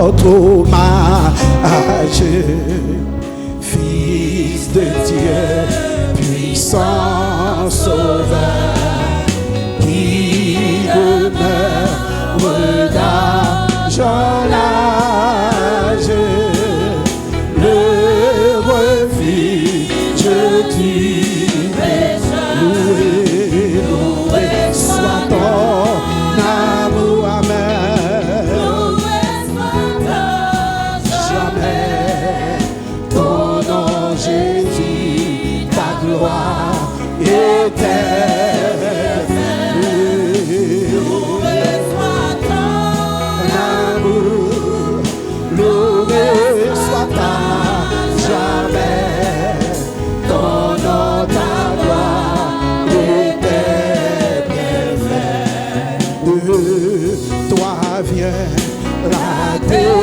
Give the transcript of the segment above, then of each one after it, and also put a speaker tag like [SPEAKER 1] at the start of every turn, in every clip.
[SPEAKER 1] notre hommage. Fils de Dieu, puissant sauveur, qui demeure d'âge en âge, le refuge du pécheur. Loué, loué soit ton amour, amen. Loué soit ton jamais, ton nom Jésus, ta gloire éternelle. La délivrance,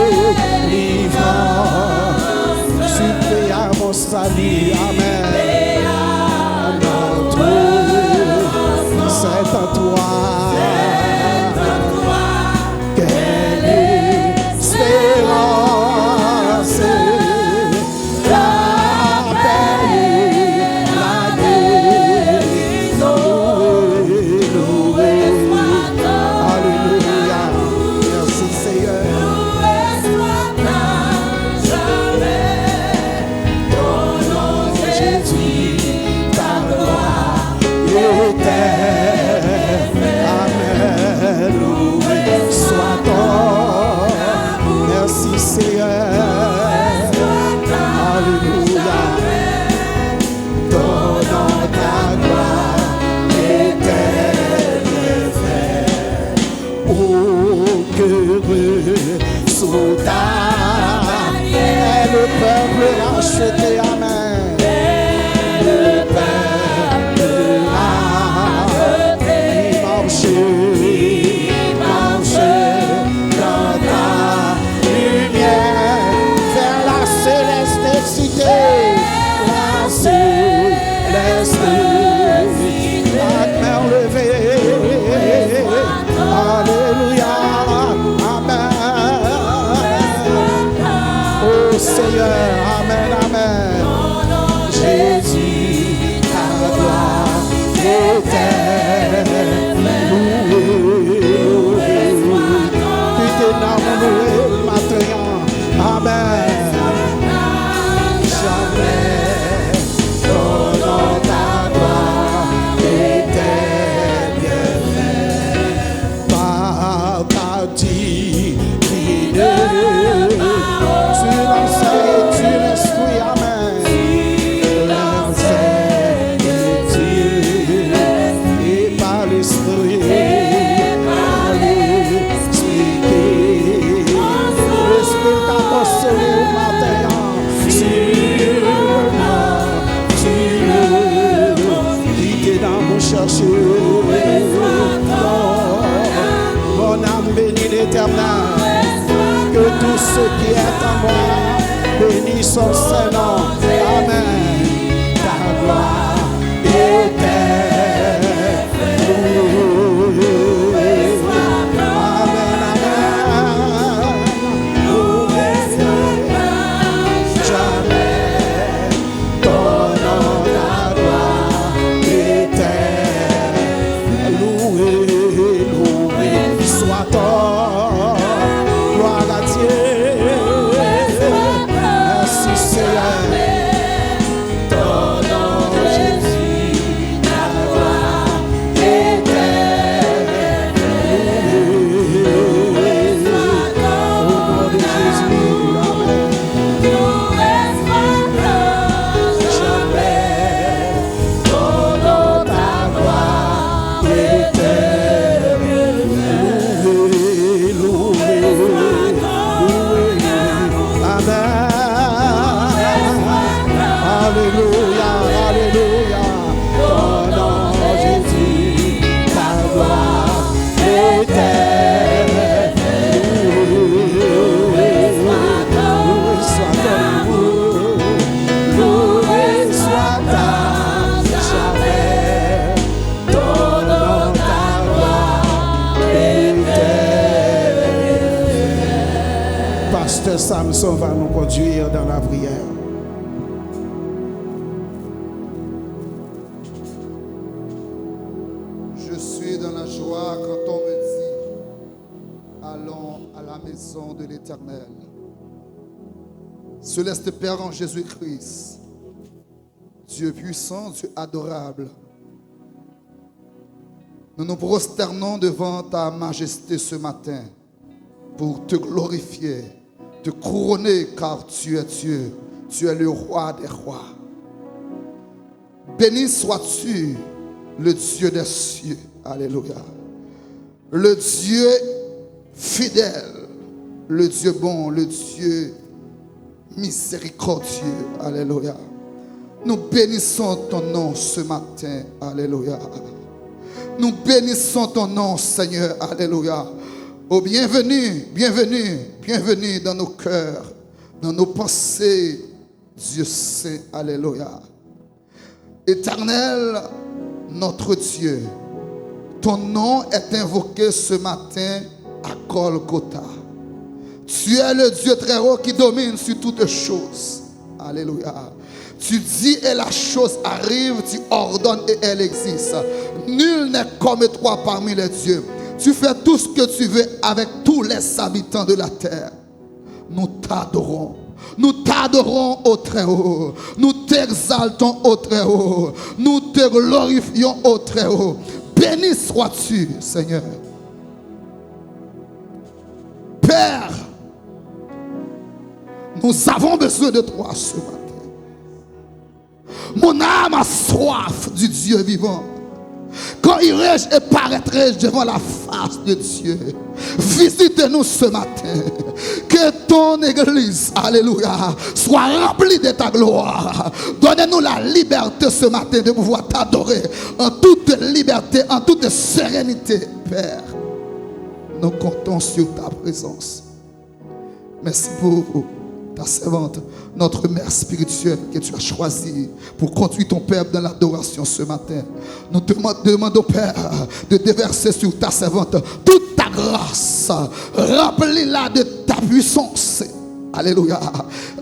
[SPEAKER 1] supplée à mon salut, amen. Notre c'est en toi, quelle espérance, la paix, la guérison, loué, alléluia. Amen, loué soit ton, merci Seigneur, alléluia, donnons ta gloire éternelle. Oh, que heureux soldat est le peuple racheté, amen. Seigneur, amen, amen. Jésus, ta gloire éternelle, loué, tu t'es loué maintenant, amen. Jamais, donnons ta gloire éternelle, par ta divine. Mon âme bénit l'Éternel, que tout ce qui est en moi bénisse son Saint-Nom. Amen. Ta gloire éternelle. Pasteur Samson va nous conduire dans la prière.
[SPEAKER 2] Je suis dans la joie quand on me dit allons à la maison de l'Éternel. Céleste Père en Jésus-Christ, Dieu puissant, Dieu adorable, nous nous prosternons devant ta majesté ce matin pour te glorifier, te couronner car tu es Dieu, tu es le roi des rois. Béni sois-tu, le Dieu des cieux, alléluia. Le Dieu fidèle, le Dieu bon, le Dieu miséricordieux, alléluia. Nous bénissons ton nom ce matin, alléluia. Nous bénissons ton nom, Seigneur, alléluia. Oh, bienvenue, bienvenue, bienvenue dans nos cœurs, dans nos pensées, Dieu saint, alléluia. Éternel, notre Dieu, ton nom est invoqué ce matin à Golgotha. Tu es le Dieu très haut qui domine sur toutes choses. Alléluia. Tu dis et la chose arrive, tu ordonnes et elle existe. Nul n'est comme toi parmi les dieux. Tu fais tout ce que tu veux avec tous les habitants de la terre. Nous t'adorons. Nous t'adorons au très haut. Nous t'exaltons au très haut. Nous te glorifions au très haut. Béni sois-tu, Seigneur. Père, nous avons besoin de toi ce matin. Mon âme a soif du Dieu vivant. Quand irai-je et paraîtrai-je devant la face de Dieu? Visite-nous ce matin. Que ton église, alléluia, soit remplie de ta gloire. Donne-nous la liberté ce matin de pouvoir t'adorer en toute liberté, en toute sérénité, Père. Nous comptons sur ta présence. Merci pour ta servante, notre mère spirituelle que tu as choisie pour conduire ton peuple dans l'adoration ce matin. Nous te demandons, Père, de déverser sur ta servante toute ta grâce. Remplis-la de ta puissance. Alléluia.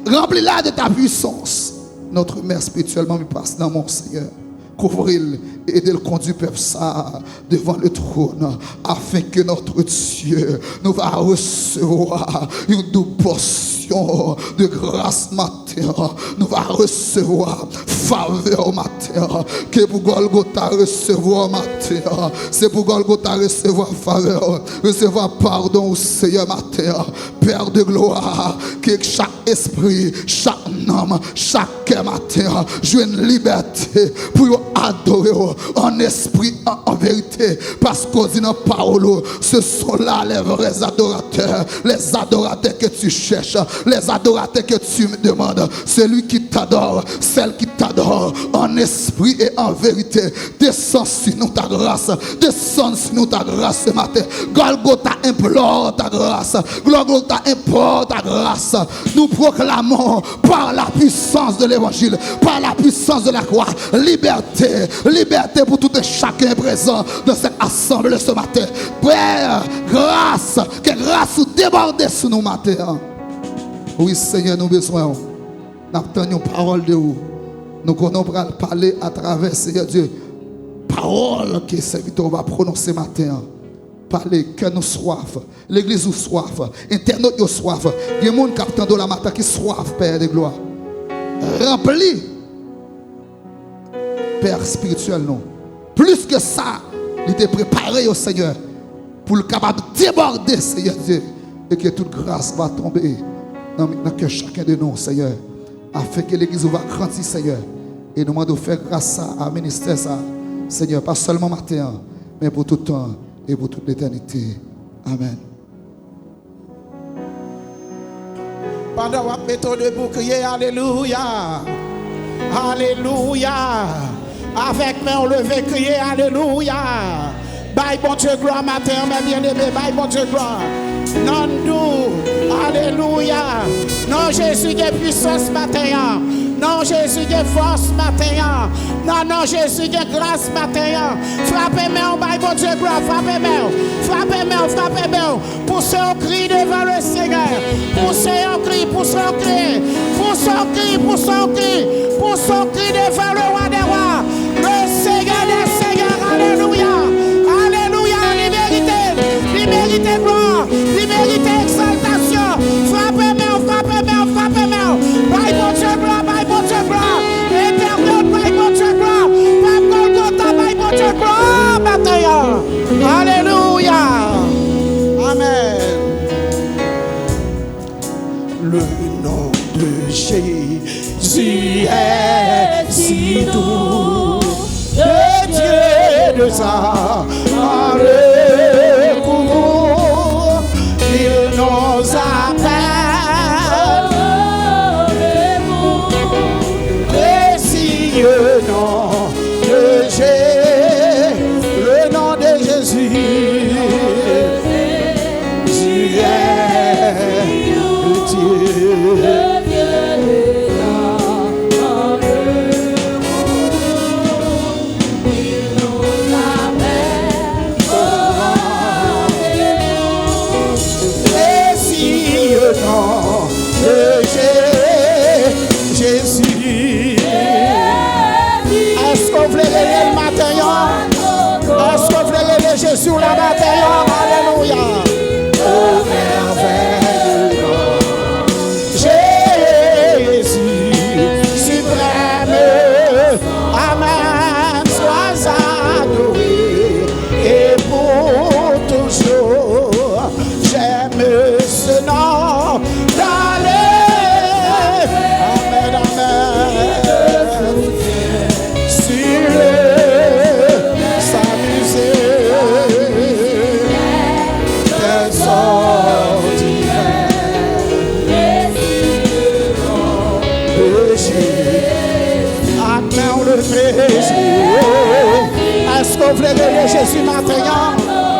[SPEAKER 2] Remplis-la de ta puissance. Notre mère spirituellement me passe dans mon Seigneur. Couvrir-le et de le conduire, Père, ça devant le trône, afin que notre Dieu nous va recevoir une double portion de grâce matin. Nous va recevoir faveur matin. Que pour Golgotha recevoir matin, c'est pour Golgotha recevoir faveur, recevoir pardon au Seigneur matin. Père de gloire, que chaque esprit, chaque âme, chaque cœur matin joue une liberté pour adorer en esprit, en vérité, parce qu'on dit dans la parole, ce sont là les vrais adorateurs, les adorateurs que tu cherches, les adorateurs que tu me demandes, celui qui t'adore, celle qui t'adore en esprit et en vérité. Descends sur nous ta grâce, descends sur nous ta grâce ce matin. Golgotha implore ta grâce, Golgotha implore ta grâce. Nous proclamons par la puissance de l'évangile, par la puissance de la croix, liberté, liberté pour tout et chacun présent dans cette assemblée ce matin. Père, grâce, que grâce déborde sur nous matin. Oui, Seigneur, nous besoin. Nous attendons parole de vous. Nous connaissons parler à travers, Seigneur Dieu, parole que serviteur va prononcer matin. Parler, que nous soif, l'église nous soif, internaute nous soif. Il y a des gens qui attendent la matin qui soif, Père de gloire. Rempli, Père spirituel, non. Plus que ça, il était préparé au Seigneur pour le capable de déborder, Seigneur Dieu, et que toute grâce va tomber dans que chacun de nous, Seigneur, afin que l'église va grandir, Seigneur, et nous demandons de faire grâce à ministère ça, Seigneur, pas seulement matin, mais pour tout temps et pour toute l'éternité. Amen.
[SPEAKER 1] Pendant que vous mettez debout, criez Alléluia. Alléluia. Avec main levée, criez Alléluia. Bye bon Dieu gloire matin, mes bien-aimés. Bye bon Dieu gloire. Non nous. Alléluia. Non Jésus de puissance matin. Non, Jésus, qui force matin. Non, Jésus, qui grâce matin. Frappez-moi, baille mon Dieu, gloire. Frappez-moi. Poussez un cri devant le Seigneur. Poussez un cri devant le roi des rois. Le Seigneur des seigneurs. Alléluia. Il mérite gloire. Il mérite exaltation. Frappez-moi. Baille mon Dieu, gloire. Éternel, baille mon Dieu, gloire. Pape Golgotha, baille mon Dieu, gloire. Matin. Alléluia. Amen. Le nom de Jésus est si doux. Le Dieu de sa recours, il nous appelle. Précieux nom de Jésus, le nom de Jésus. Jésus est le Dieu. Jésus. Est-ce qu'on voulait le matin? Est-ce qu'on voulait le Jésus la matin? Alléluia. Oh merveilleux Jésus suprême. Amen. Sois adoré et pour toujours. J'aime ce nom. Est-ce qu'on voulait le Jésus maintenant?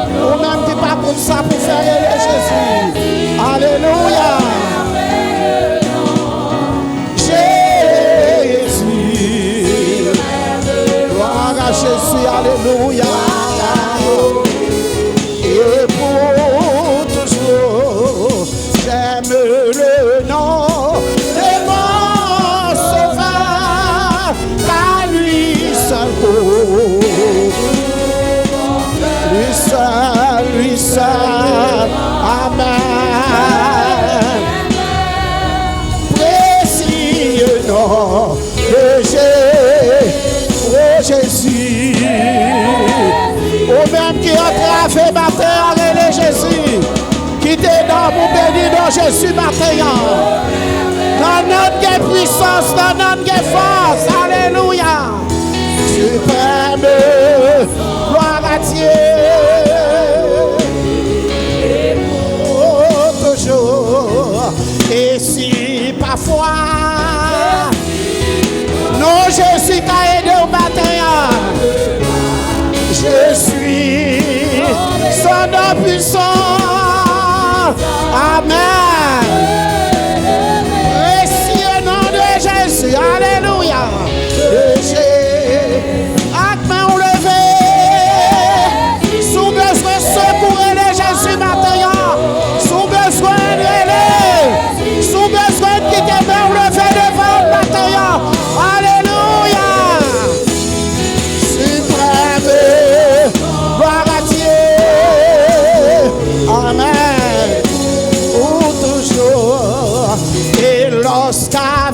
[SPEAKER 1] Ou même qui pas pour ça pour faire le Jésus. Alléluia. Jésus. Gloire à Jésus. Alléluia. Et pour toujours, j'aime le nom de mon sauveur. Car lui seul. Lui seul, amen. Précieux nom de Jésus. Au même qui a traversé ma terre et le Jésus, qui t'est dans mon béni dans Jésus matin. Dans notre puissance, dans notre force, alléluia. Suprême, gloire à Dieu. Et si parfois non, je suis caillé au matin, je suis son nom puissant. Amen. Précieux nom de Jésus, alléluia. Main levée, sous besoin secourir le Jésus matin, sous besoin sous besoin qui te met levé devant le matin. Alléluia. Suprême, gloire à Dieu. Amen. Pour toujours. Et lorsqu'on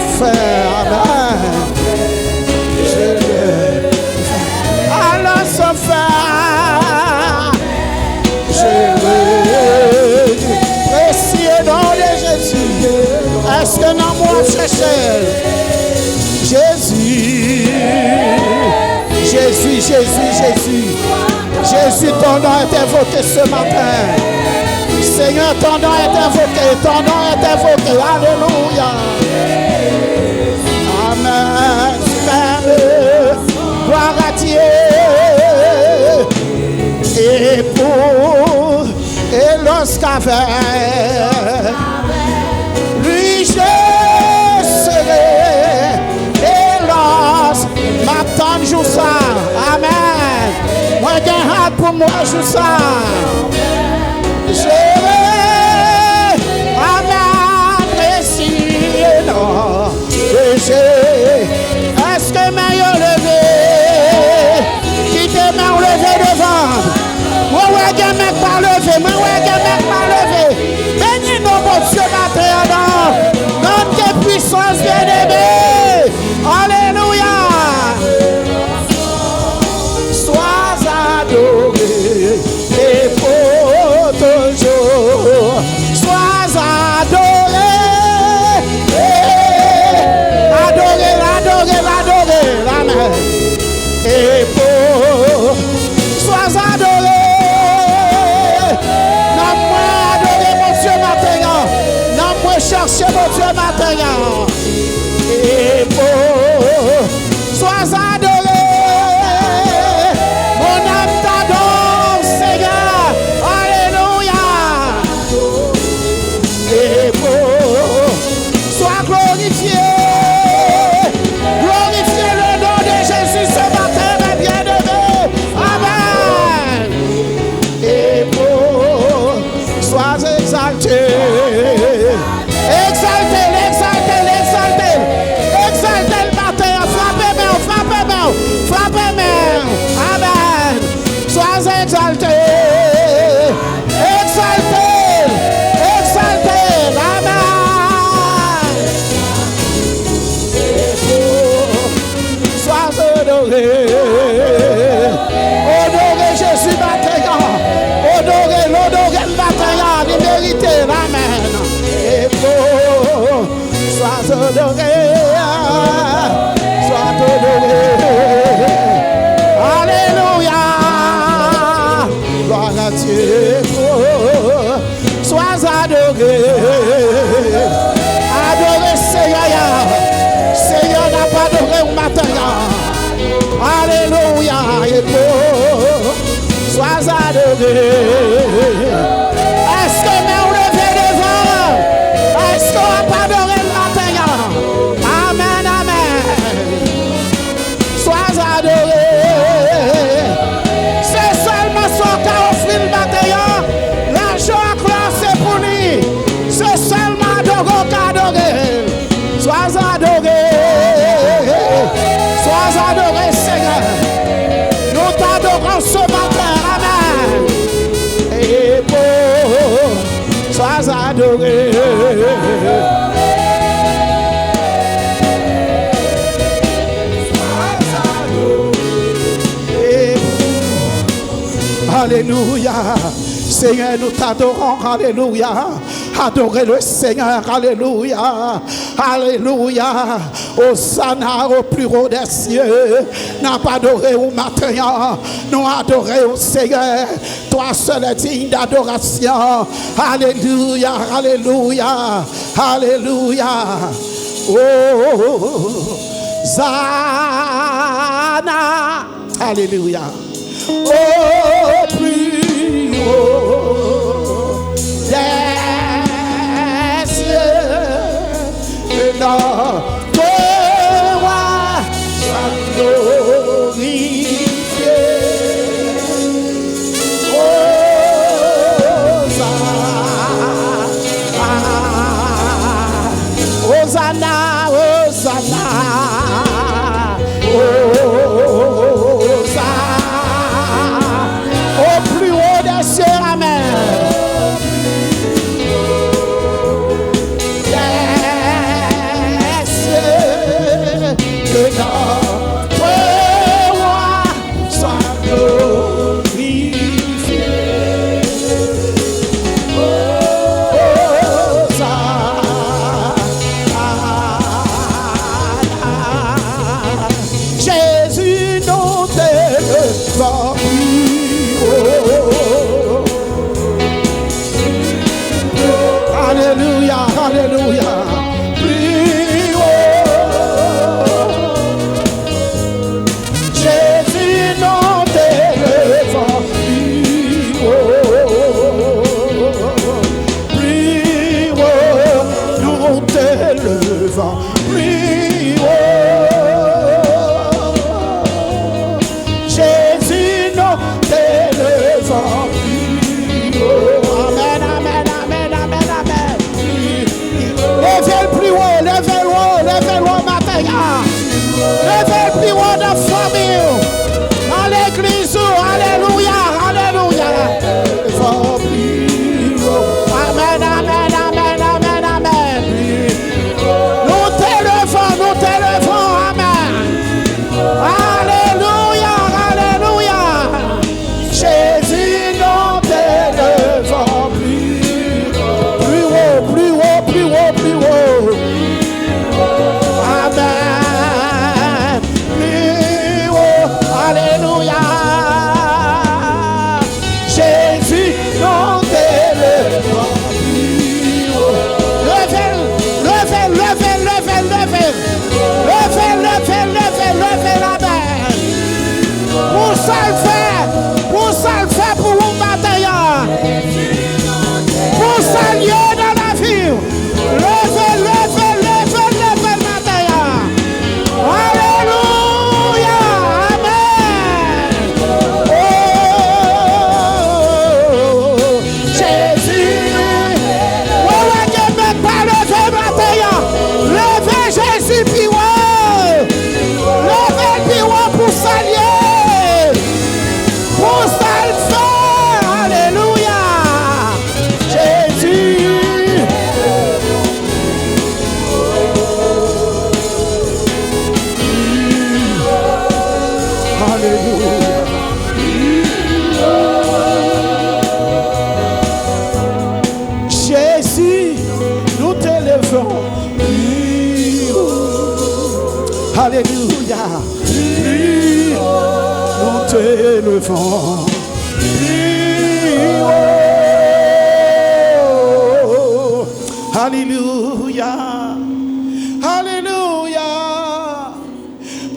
[SPEAKER 1] fait, amen. Alors ça fait. Précieux nom de Jésus. Est-ce que non moi chercher Jésus? Jésus, ton nom est invoqué ce matin. Seigneur, ton nom est invoqué. Alléluia. Amen. Gloire à Dieu. Et lorsqu'avec moi je ça. Je vais à m'apprécier, non. Est-ce que maillot levé, qui te met levé devant? Moi, ouais, que mec pas levé, moi, ouais, que mec pas levé. Bénis nos bon Dieu, matin, dans tes puissances bien-aimées. Alléluia. Sois adoré et pour toujours. Sois adoré. Adoré, adoré, adoré, amen. Et pour sois adoré. Non, moi adorer mon Dieu matin. Non, moi chercher mon Dieu matin. Et pour sois adoré. Mon âme t'adore, Seigneur. Alléluia. Et pour sois glorifié. Glorifiez le nom de Jésus ce matin, mes bien-aimés. Amen. Et pour sois exalté. Exalté, exalté, exalté. Exalté le matin. Frappez-moi, frappez-moi, frappez-moi. Amen. Sois exalté. Exalté, exalté. Amen. Sois honoré. Honoré Jésus matin. Honoré, l'honoré le matin. Il mérite. Amen. Et pour sois honoré. Sois honoré. Alléluia. Gloire à Dieu. Sois adoré. Adoré Seigneur. Seigneur n'a pas adoré au matin. Alléluia. Et pour sois adoré. Est-ce que nous lever devant? Est-ce qu'on n'a pas adoré le matin? Amen, amen. Sois adoré. C'est seulement son cas offrir le matin. L'argent à croire, c'est pour lui. C'est seulement adoré qu'adoré. Sois adoré. Sois adoré, Seigneur. Nous t'adorons ce matin. Amen. Et pour sois adoré. Alléluia. Seigneur, nous t'adorons. Alléluia. Adorez le Seigneur. Alléluia. Alléluia. Hosanna au plus haut des cieux. N'a pas adoré au matin. Nous adoré au Seigneur. Toi seul est digne d'adoration. Alléluia. Alléluia. Alléluia. Oh, Hosanna. Alléluia. Oh, plus haut des cieux, notre roi soit glorifié. Hosanna, Hosanna, au plus haut des cieux, amen. Des cieux, que notre roi soit glorifié. Jésus, nous t'élevons plus haut. Alléluia, alléluia, plus haut. Jésus, nous t'élevons plus haut. Plus haut, nous t'élevons plus haut. Jésus, nous t'élevons. t'élevons. Alléluia. Nous t'élevons. Alléluia. Alléluia.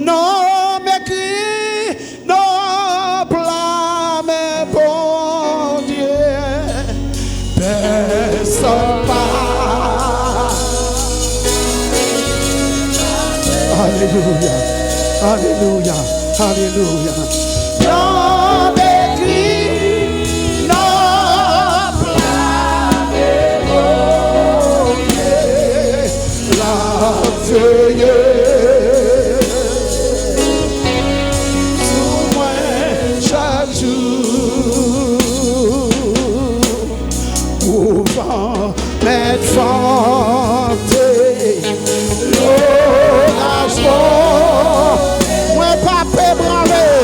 [SPEAKER 1] Non, mes cris, non, blâme, bon Dieu. Personne pas. Alléluia. Alléluia. Alléluia. Non, mes cris, non, blâme, bon Dieu. La veuille. Mettre fanté l'engagement, moi pas peut branler,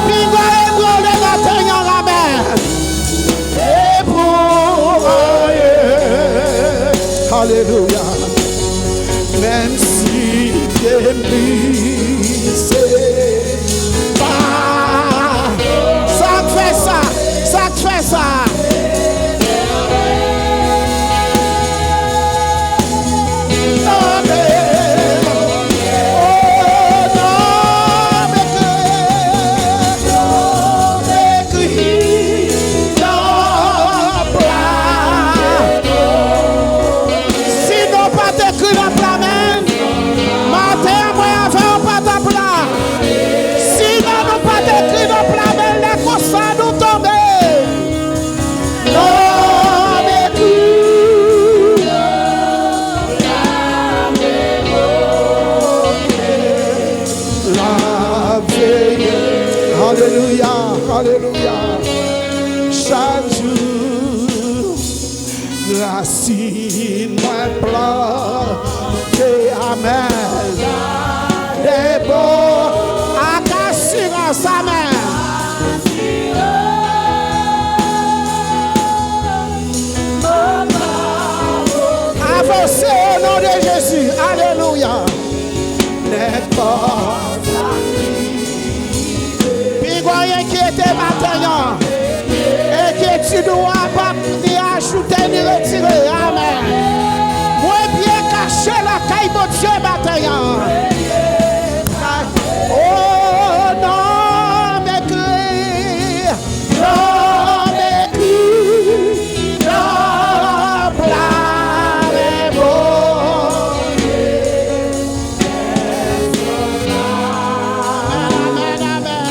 [SPEAKER 1] pingo et branler la teigne en la mer, et pour alléluia, même si t'es brisé, ça fait ça, ça fait ça. Alléluia, alléluia. Chaque jour, racine moins plantée, amen. Des beaux assurances, amen. Avancez au nom de Jésus, alléluia. N'est pas qui était maintenant et que tu dois pas ni ajouter ni retirer. Amen. Moi bien caché la caille de Dieu maintenant. Oh non, mes cris, non, mes cris, non, blâme, bon Dieu. Amen, amen.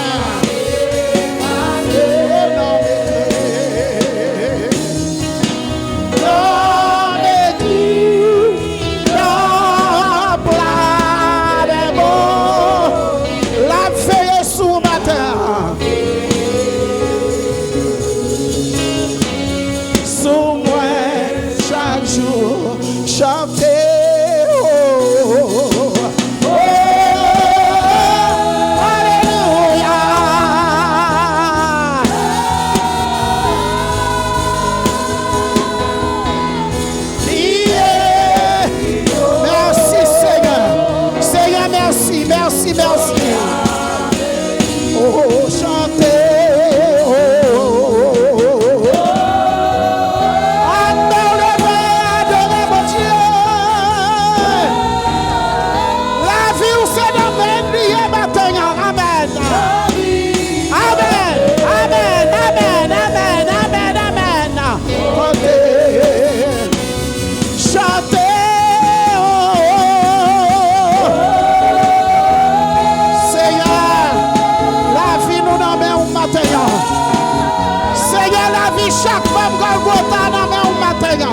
[SPEAKER 1] Chaque femme Golgotha dans mes matin.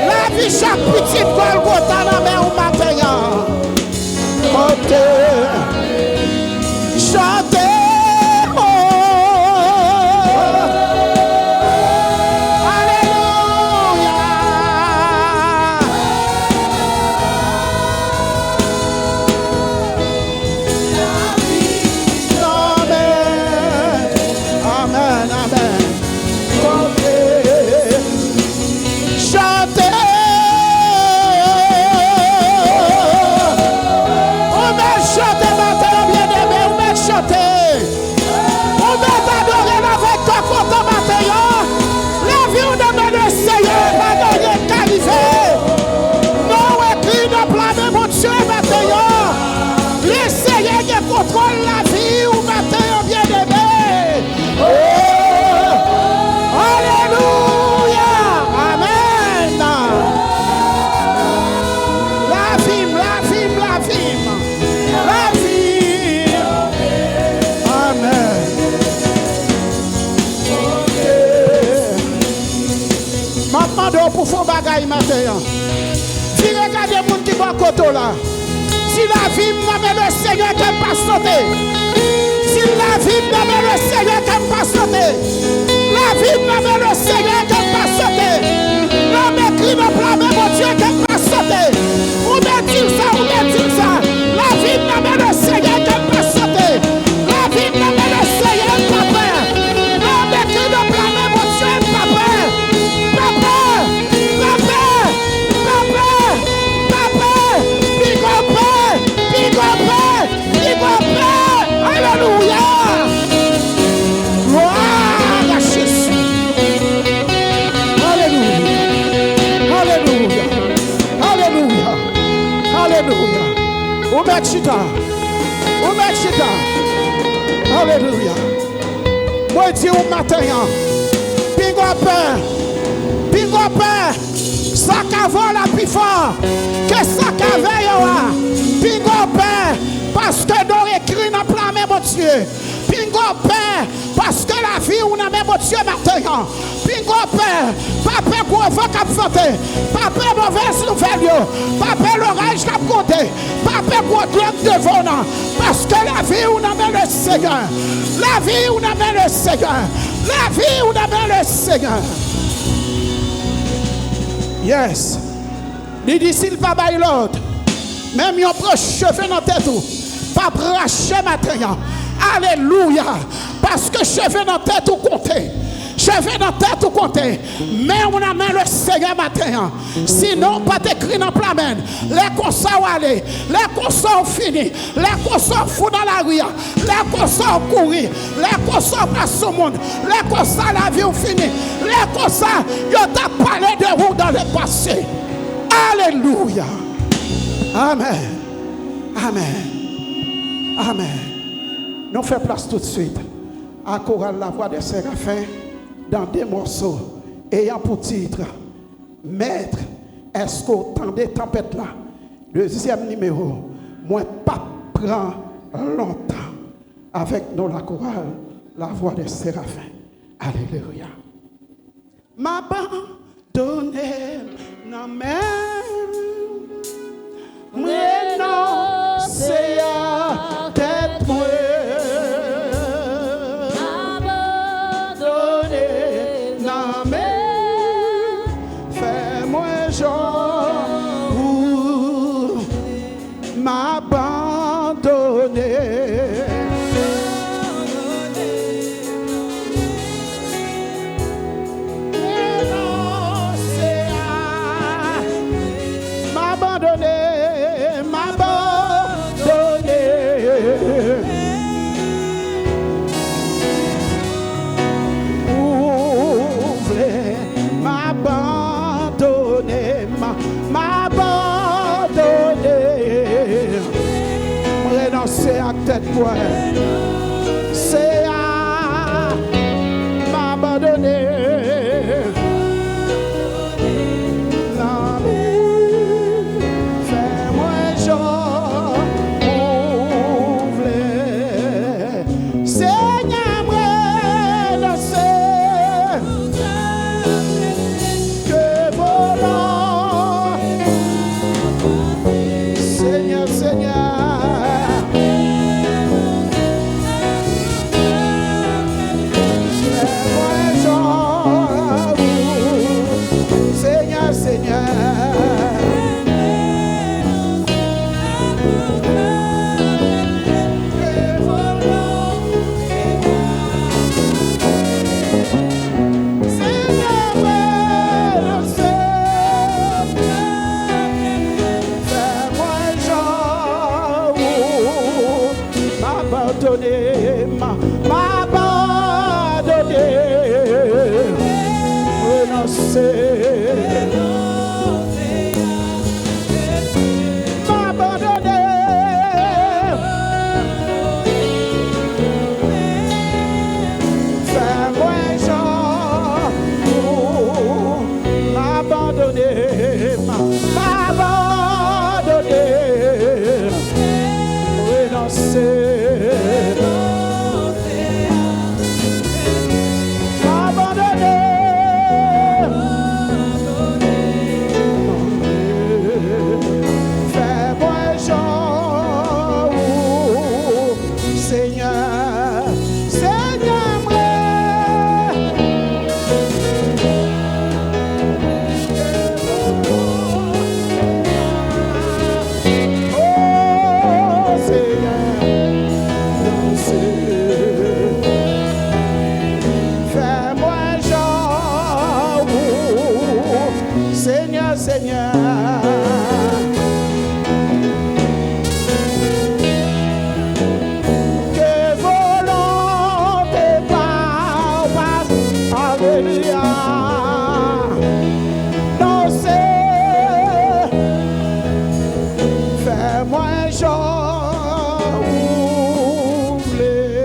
[SPEAKER 1] La vie chaque petite Golgotha dans mes matin. Chantez, oh, alléluia. Amen, amen. Chantez. demande pour faire bagaille matin. Si regardez les gens qui vont à côté là. Si la vie m'amène le Seigneur qui n'a pas sauté. Si la vie m'amène le Seigneur qui n'a pas sauté. La vie m'amène le Seigneur qui n'a pas sauté. L'homme écrit dans le plan, mais mon Dieu qui n'a pas sauté. Où met-il ça? Où met-il ça? La vie m'amène le Seigneur qui n'a pas sauté. La vie m'amène le Seigneur qui n'a pas peur. L'homme écrit dans le plan, mais mon Dieu qui n'a pas peur. Pas peur. Pas peur. Pas peur. Pas peur. Big up. Big up. Big up. Alléluia. Gloire à Jésus. Alléluia. Alléluia. Alléluia. Alléluia. Umechita. Umechita. Alléluia. Moi dis au matin. Big up. Big up. Ça qu'avant la plus fort. Que ça qu'avant. Big up. Parce que nous écrit dans le plan, mon Dieu. Bingo Père, parce que la vie, on a même mon Dieu maintenant. Bingo Père, papa pour vent cap santé. Papa mauvaise nouvelle, papa l'orage cap côté. Papa pour gloire devant nous. Parce que la vie, on a même le Seigneur. La vie, on a même le Seigneur. La vie, on a même le Seigneur. Yes. Les disciples pas bailler l'autre. Même yon proche cheveux dans tête ou pas bracher matin. Alléluia. Parce que cheveux dans tête ou compter. Cheveux dans tête ou compter. Mais on amène le Seigneur matin. Sinon pas écrit dans plan. Les concerts aller, les concerts fini, les concerts fou dans la rue, les concerts courir, les concerts passe au monde, les concerts la vie fini, les concerts yo t'a parlé de vous dans le passé. Alléluia. Amen. Amen. Amen. Nous faisons place tout de suite à chorale La Voix des Séraphins dans des morceaux ayant pour titre Maître, est-ce qu'au temps des tempêtes là, deuxième numéro, moi pas prend longtemps avec nous la chorale La Voix des Séraphins. Alléluia. M'abandonner, non mais moi non, c'est à tête moi. Abandonner, non mais fais-moi genre pour m'abandonner. C'est à tête moi, c'est à m'abandonner. Fais-moi genre ouvre. Seigneur, moi, c'est que volant. Seigneur, Seigneur. Seigneur. Que volonté passe, alléluia. Non, c'est fais-moi jour voulez.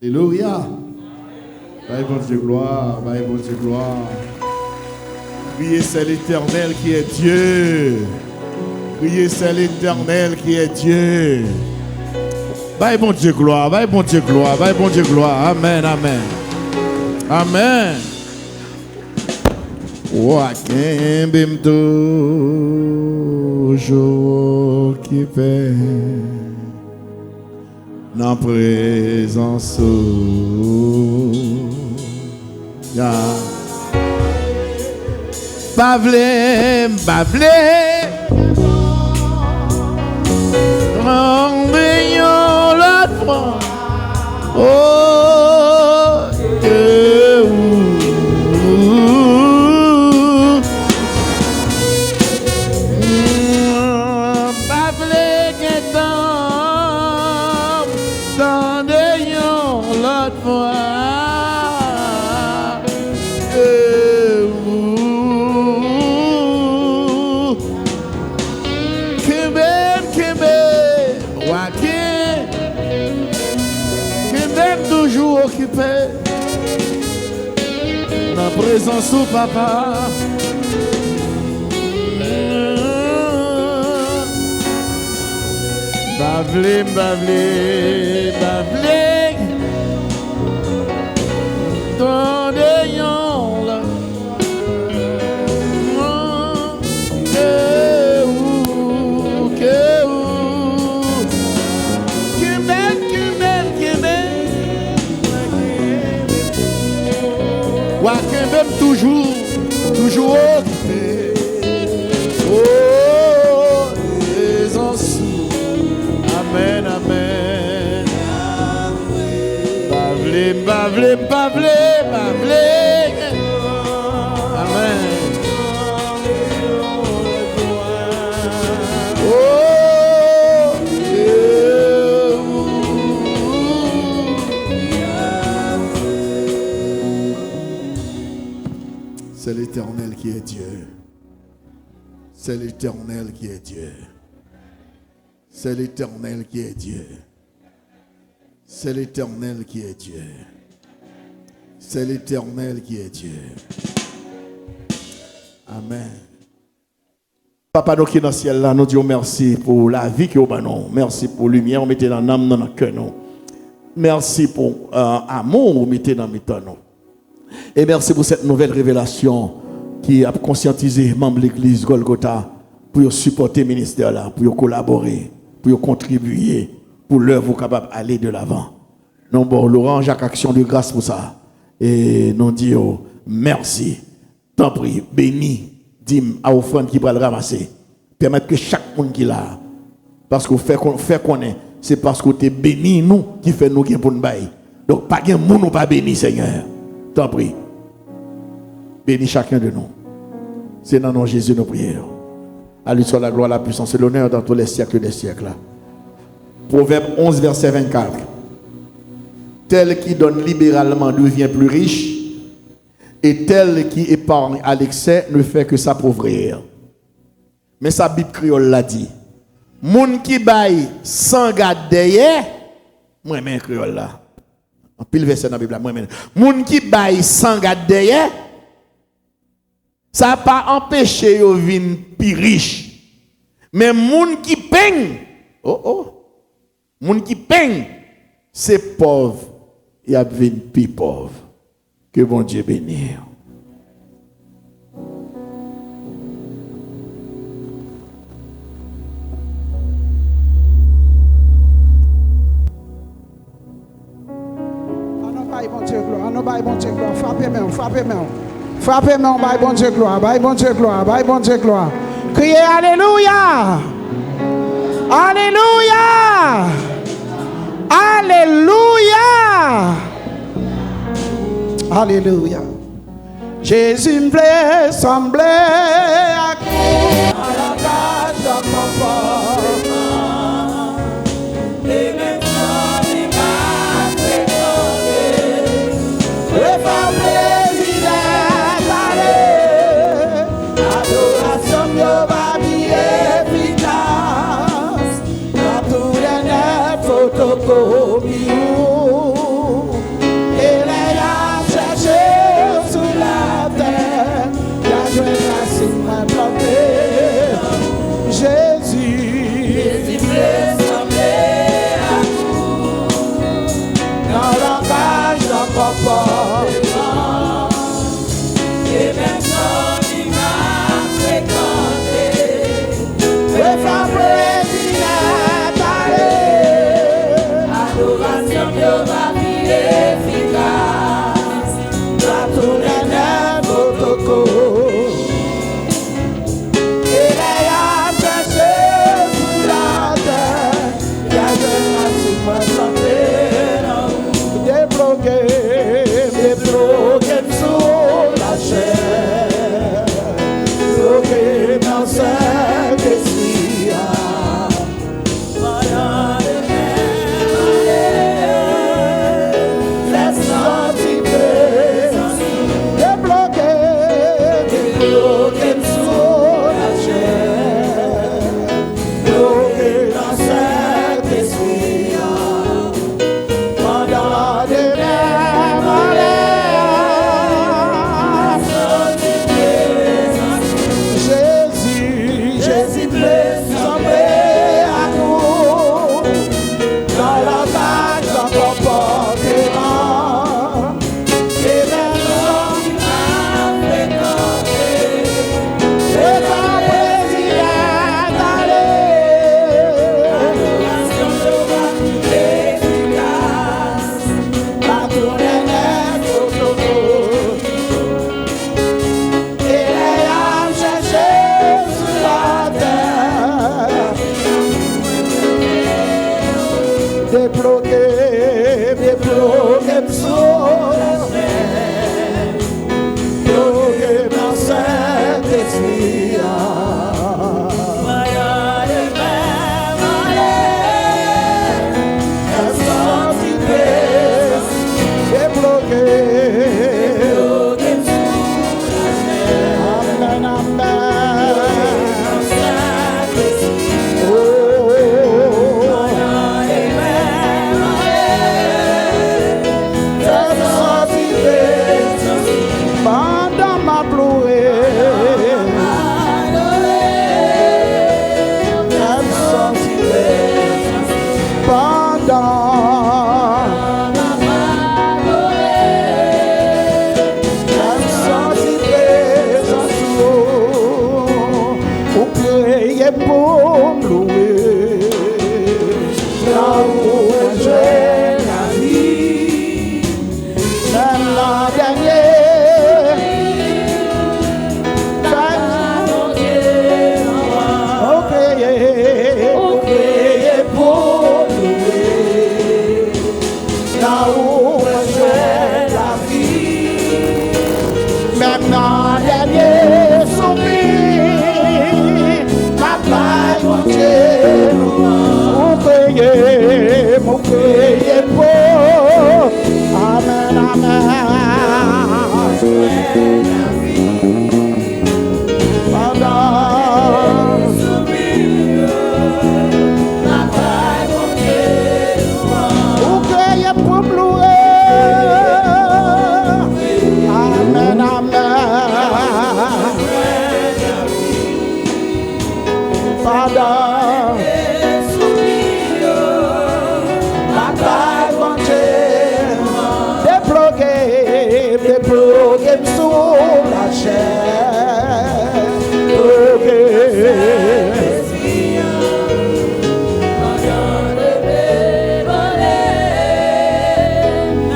[SPEAKER 3] Alléluia. Bye bon Dieu gloire, bye bon Dieu gloire. Priez c'est l'Éternel qui est Dieu. Priez c'est l'Éternel qui est Dieu. Bye bon Dieu gloire, bye bon Dieu gloire, bye bon Dieu gloire. Amen, amen. Amen. Wakin bim toujours qui fait dans présence. Bavle, rendez-vous l'autre fois. Oh, bavle guetant, rendez-vous l'autre fois. Occupé dans la présence de papa. Bavle, tendez-yon là. Toujours occupé. Oh, présence. Amen, amen. Bavle. Amen. C'est l'Éternel qui est Dieu. C'est l'Éternel qui est Dieu. C'est l'Éternel qui est Dieu. C'est l'Éternel qui est Dieu. C'est l'Éternel qui est Dieu. Amen. Papa, nous qui dans le ciel là, nous disons merci pour la vie que vous avez. Merci pour la lumière, vous mettez dans l'âme, dans le cœur. Merci pour l'amour, vous mettez dans le cœur. Et merci pour cette nouvelle révélation qui a conscientisé les membres de l'église Golgotha pour supporter le ministère là, pour collaborer, pour contribuer, pour l'œuvre capable d'aller de l'avant. Nous bon Laurent Jacques action de grâce pour ça. Et nous disons merci. Tant pis, béni, dis à offrande qui va le ramasser. Permettre que chaque monde qui l'a. Parce qu'on fait qu'on est, c'est parce que tu es béni nous qui fait nous qui pour nous bailler. Donc pas de monde pas béni Seigneur. T'en prie. Bénis chacun de nous. C'est dans le nom de Jésus nos prières. À lui soit la gloire, la puissance et l'honneur dans tous les siècles des siècles. Proverbe 11, verset 24. Tel qui donne libéralement devient plus riche, et tel qui épargne à l'excès ne fait que s'appauvrir. Mais sa Bible créole l'a dit. Moun qui baille sans garde derrière, moi-même créole là. En pile verset dans la Bible, moi-même. Moun qui baille sans garde derrière, ça n'a pas empêché de venir plus riche. Mais moun qui peigne, moun qui peigne, c'est pauvre. Il a devenu plus pauvre. Que bon Dieu bénisse.
[SPEAKER 1] Bon Dieu gloire, frappez-moi, bye bon Dieu gloire, bye bon Dieu gloire, bye bon Dieu gloire. Criez Alléluia! Alléluia! Alléluia! Alléluia! Jésus me plaît, semblait à la cage de papa. pour me louer. Là où j'ai la vie, même la dernière. Ok, pour me louer. Là où j'ai la vie, même la dernière soupir. Mon priez pour. Amen, amen. Vous priez pour louer. Amen, amen. Pardon. Déplogué sous la chair.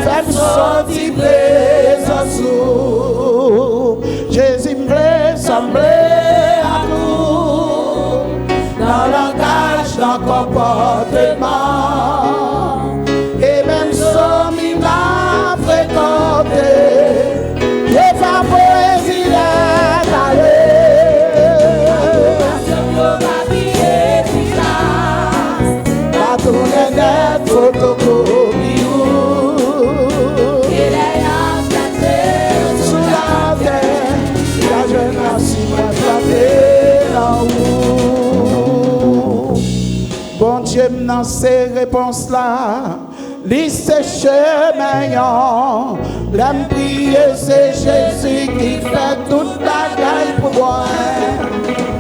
[SPEAKER 1] Fais-moi sortir présence sous. Jésus me plaît sembler à nous. Dans le langage, dans le comportement. Et même sans m'y m'a fréquenté. Les femmes poésie d'aller. Pas tourner net, photocopie. Sous la terre, la jeune assis, moi planté en haut. Bon Dieu, dans ces réponses-là. Lycée chemin, l'aime prier, c'est Jésus qui fait toute la gaille pour moi.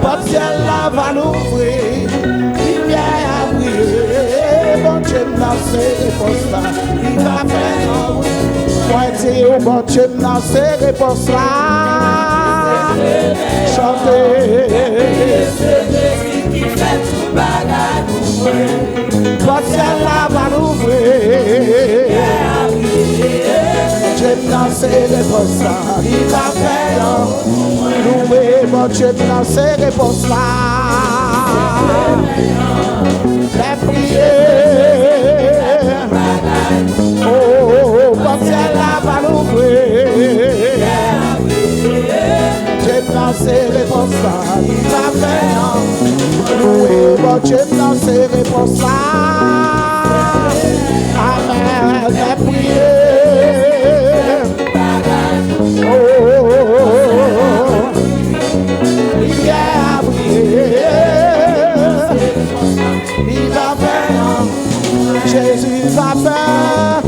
[SPEAKER 1] Votre ciel là va l'ouvrir, il vient à briller. Bon Dieu, dans ces réponses-là, il va faire moi dire au bon Dieu, dans ces réponses-là, chanter. C'est Jésus qui fait toute la gaille pour moi. Votre ciel là va l'ouvrir. J'aime danser les réponses-là. Il va faire louer. Mon Dieu, danser les réponses-là. Les prières. Oh, votre ciel là va l'ouvrir. J'aime danser les réponses-là. Il va faire louer. Mon Dieu, danser les réponses-là. Amen, les prières. Oh, il vient à briller. Il va faire, Jésus va faire,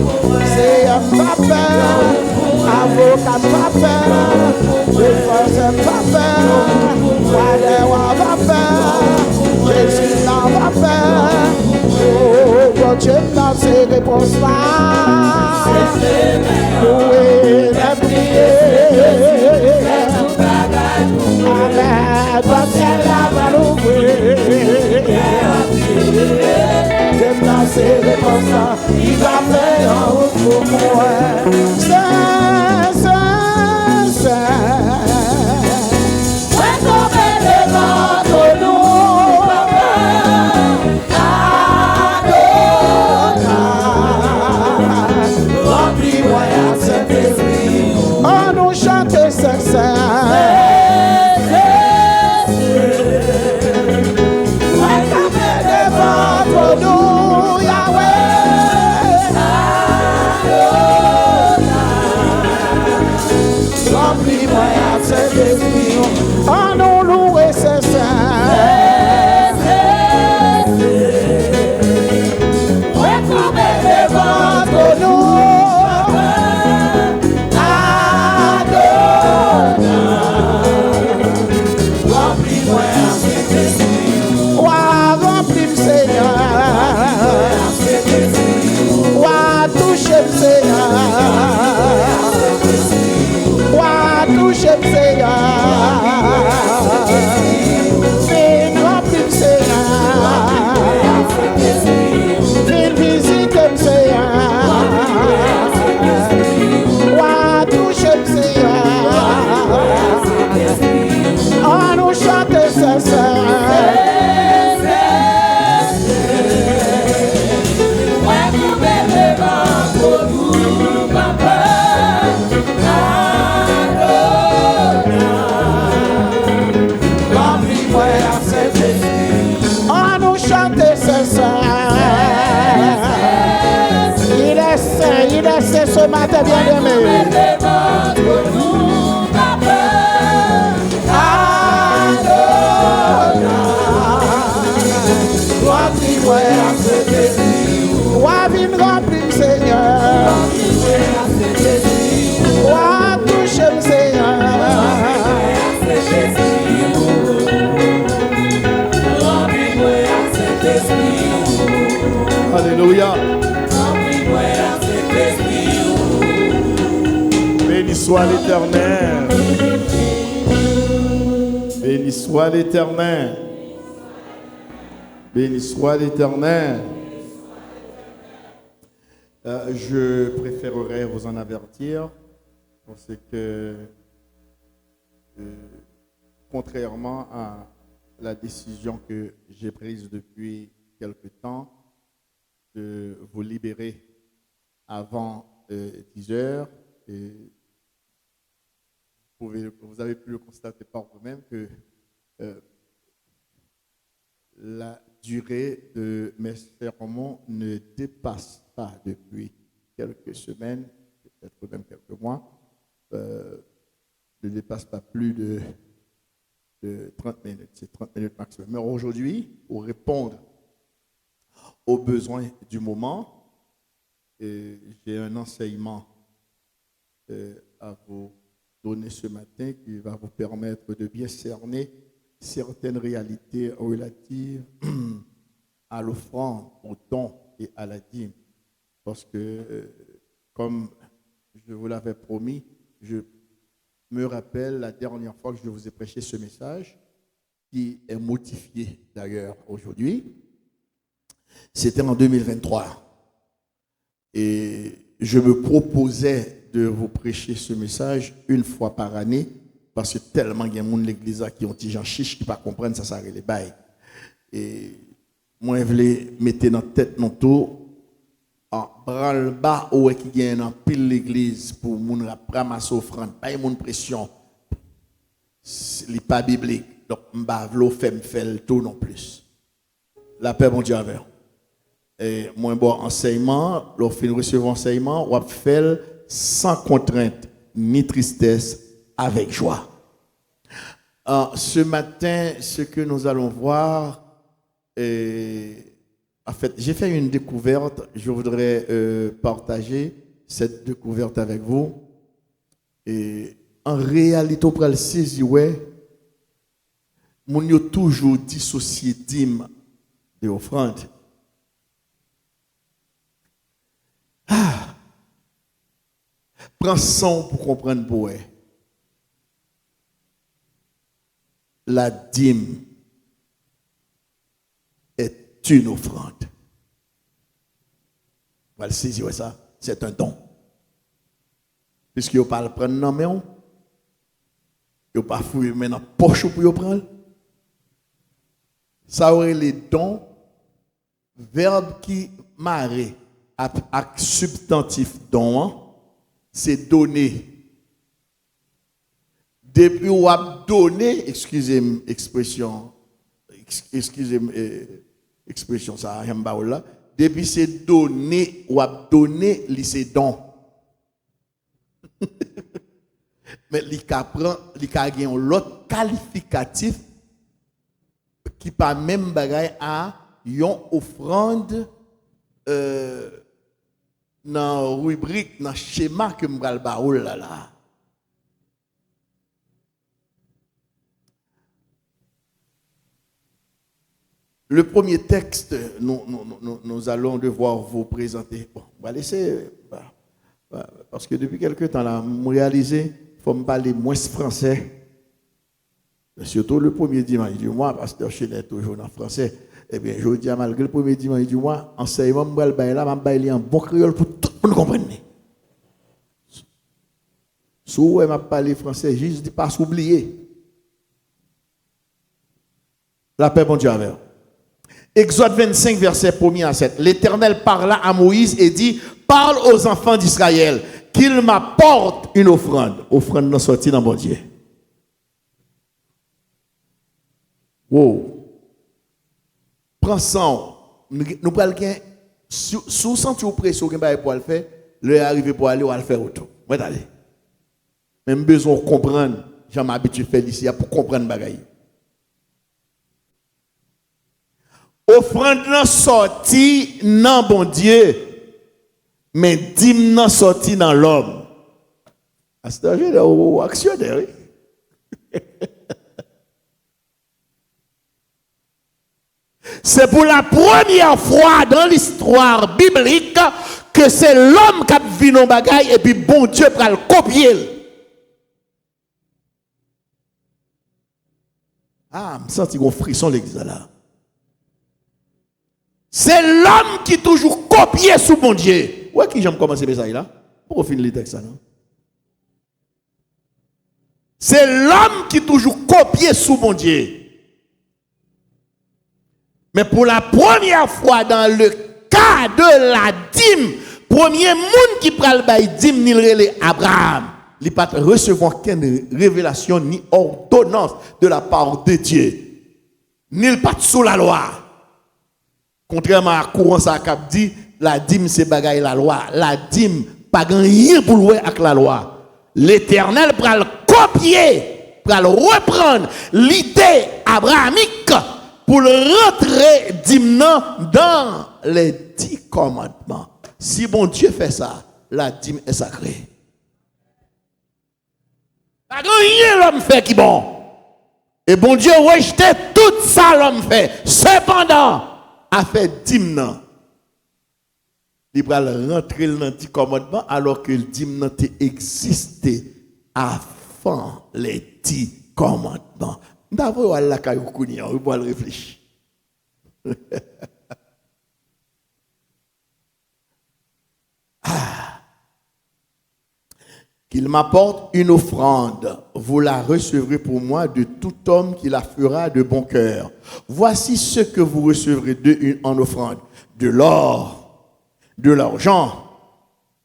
[SPEAKER 1] c'est un va faire, avocat va faire, défenseur va faire, Wadewa va faire, Jésus n'en va faire. Oh, bon Dieu, dans ces réponses-là, louer les prières. Amen, bon Dieu, la va l'ouvrir. Dieu, dans ces réponses-là, il va faire en route pour moi. Saint, Saint, Saint. Ouais, tomber devant nous, papa. Remplis-moi à Saint-Esprit. Oh, nous chantons Saint-Saint. Ouais, tomber devant nous, Yahweh. moi à cet esprit. On nous chante ce soir. Il est saint ce matin, bien-aimé. Wavin rempli Seigneur. Wav touche le Seigneur.
[SPEAKER 3] Alléluia. Béni soit l'Éternel. Béni soit l'Éternel. Béni soit l'Éternel. Je préférerais vous en avertir parce que, contrairement à la décision que j'ai prise depuis quelque temps de vous libérer avant 10 heures, et vous avez pu le constater par vous-même que la durée de mes sermons ne dépasse pas depuis quelques semaines, peut-être même quelques mois, ne dépasse pas plus de 30 minutes. C'est 30 minutes maximum. Mais aujourd'hui, pour répondre aux besoins du moment, j'ai un enseignement à vous donner ce matin qui va vous permettre de bien cerner certaines réalités relatives à l'offrande, au don et à la dîme. Parce que, comme je vous l'avais promis, je me rappelle la dernière fois que je vous ai prêché ce message, qui est modifié d'ailleurs aujourd'hui. C'était en 2023. Et je me proposais de vous prêcher ce message une fois par année, parce que tellement il y a des gens de l'église qui ont des gens chiches qui ne comprennent pas ça s'arrête les bails. Et moi, je voulais mettre dans la tête non tout, en bras-le-bas, où est-ce qu'il y a un pile l'église pour moun ramasser offrande, pas une pression. Ce n'est pas biblique. Donc, je ne vais pas faire le tout non plus. La paix, mon Dieu, avec. Et moi, bon enseignement, lorsque nous recevons enseignement, on va faire sans contrainte ni tristesse, avec joie. Ce matin, ce que nous allons voir, en fait, j'ai fait une découverte. Je voudrais partager cette découverte avec vous. Et en réalité, on peut le saisir, ouais, mon yo toujours dissocié dîme de offrande. Prends son pour comprendre pour la dîme est une offrande. Vous allez saisir ça, c'est un don. Puisque vous ne parlez pas prendre non mais vous ne pas fouiller maintenant poche pour vous prendre. Ça aurait les dons, verbe qui marre avec substantif don, c'est donner. Depuis ou a donné, excusez-moi expression ça là. Depuis c'est donné ou a donné, c'est don. Mais il prend un l'autre qualificatif qui pas même bagaille à une offrande dans rubrique dans schéma que m'bral baoul là. Le premier texte, nous allons devoir vous présenter. Bon, on va laisser, parce que depuis quelque temps, là, je réalisé, il faut me parler moins français. Surtout le premier dimanche du mois, pasteur Chenet toujours en français. Eh bien, je dis, malgré le premier dimanche du mois, enseignement, je vais en bon créole pour tout le monde comprendre. Si vous avez parlé français, je ne dis pas s'oublier. La paix, bon Dieu, avec. Exode 25, verset 1er à 7. L'Éternel parla à Moïse et dit, parle aux enfants d'Israël qu'ils m'apportent une offrande. Offrande non sortie dans mon Dieu. Wow. Prends ça. Nous prenons quelqu'un, sous senti ou pression qu'il va pour le faire, le arriver pour aller, on va le faire autant. Ouais, allez. Même besoin de comprendre, j'en m'habitue à faire ici pour comprendre les bagailles. Offrande nan sorti nan bon Dieu, mais dîme nan sorti dans l'homme. À ce âge là, ou actionnaire. C'est pour la première fois dans l'histoire biblique que c'est l'homme qui a vu nos bagailles et puis bon Dieu va le copier. Ah, je sens un frisson l'église là. C'est l'homme qui toujours copié sous mon Dieu. Où est-ce que j'aime commencer ça là? Pour finir le texte non? C'est l'homme qui toujours copié sous mon Dieu. Mais pour la première fois dans le cas de la dîme, premier monde qui prend le dîme, ni le Abraham, il n'a pas recevoir aucune révélation ni ordonnance de la part de Dieu. Ni pas sous la loi. Contrairement à courant ça qui dit la dîme c'est bagaille la loi. La dîme pas rien pour louer avec la loi. L'Éternel prend le copier, prend le reprendre l'idée abrahamique pour le rentrer dîme dans les 10 commandements. Si bon Dieu fait ça, la dîme est sacrée. Pas rien l'homme fait qui bon. Et bon Dieu rejetait tout ça l'homme fait. Cependant, a fait dîme. Il va rentrer dans le 10 commandements alors que le dîme existait avant les 10 commandements. D'abord, on va le réfléchir. Qu'il m'apporte une offrande, vous la recevrez pour moi de tout homme qui la fera de bon cœur. Voici ce que vous recevrez en offrande: de l'or, de l'argent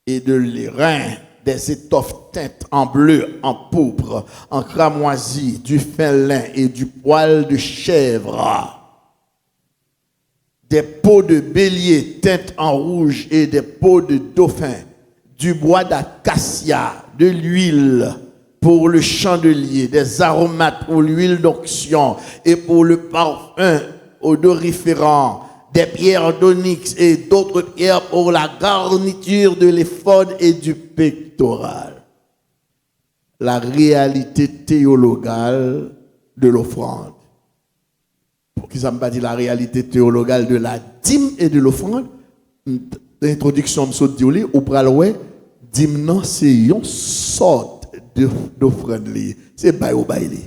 [SPEAKER 3] et de l'airain, des étoffes teintes en bleu, en pourpre, en cramoisi, du fin lin et du poil de chèvre, des peaux de bélier teintes en rouge et des peaux de dauphin, du bois d'acacia, de l'huile pour le chandelier, des aromates pour l'huile d'onction et pour le parfum odoriférant, des pierres d'onyx et d'autres pierres pour la garniture de l'éphod et du pectoral. La réalité théologale de l'offrande. Pour qu'ils n'aient pas dit la réalité théologale de la dîme et de l'offrande, l'introduction de dit ou praloué dîme non c'est une sorte d'offrande li, c'est bail ou bail.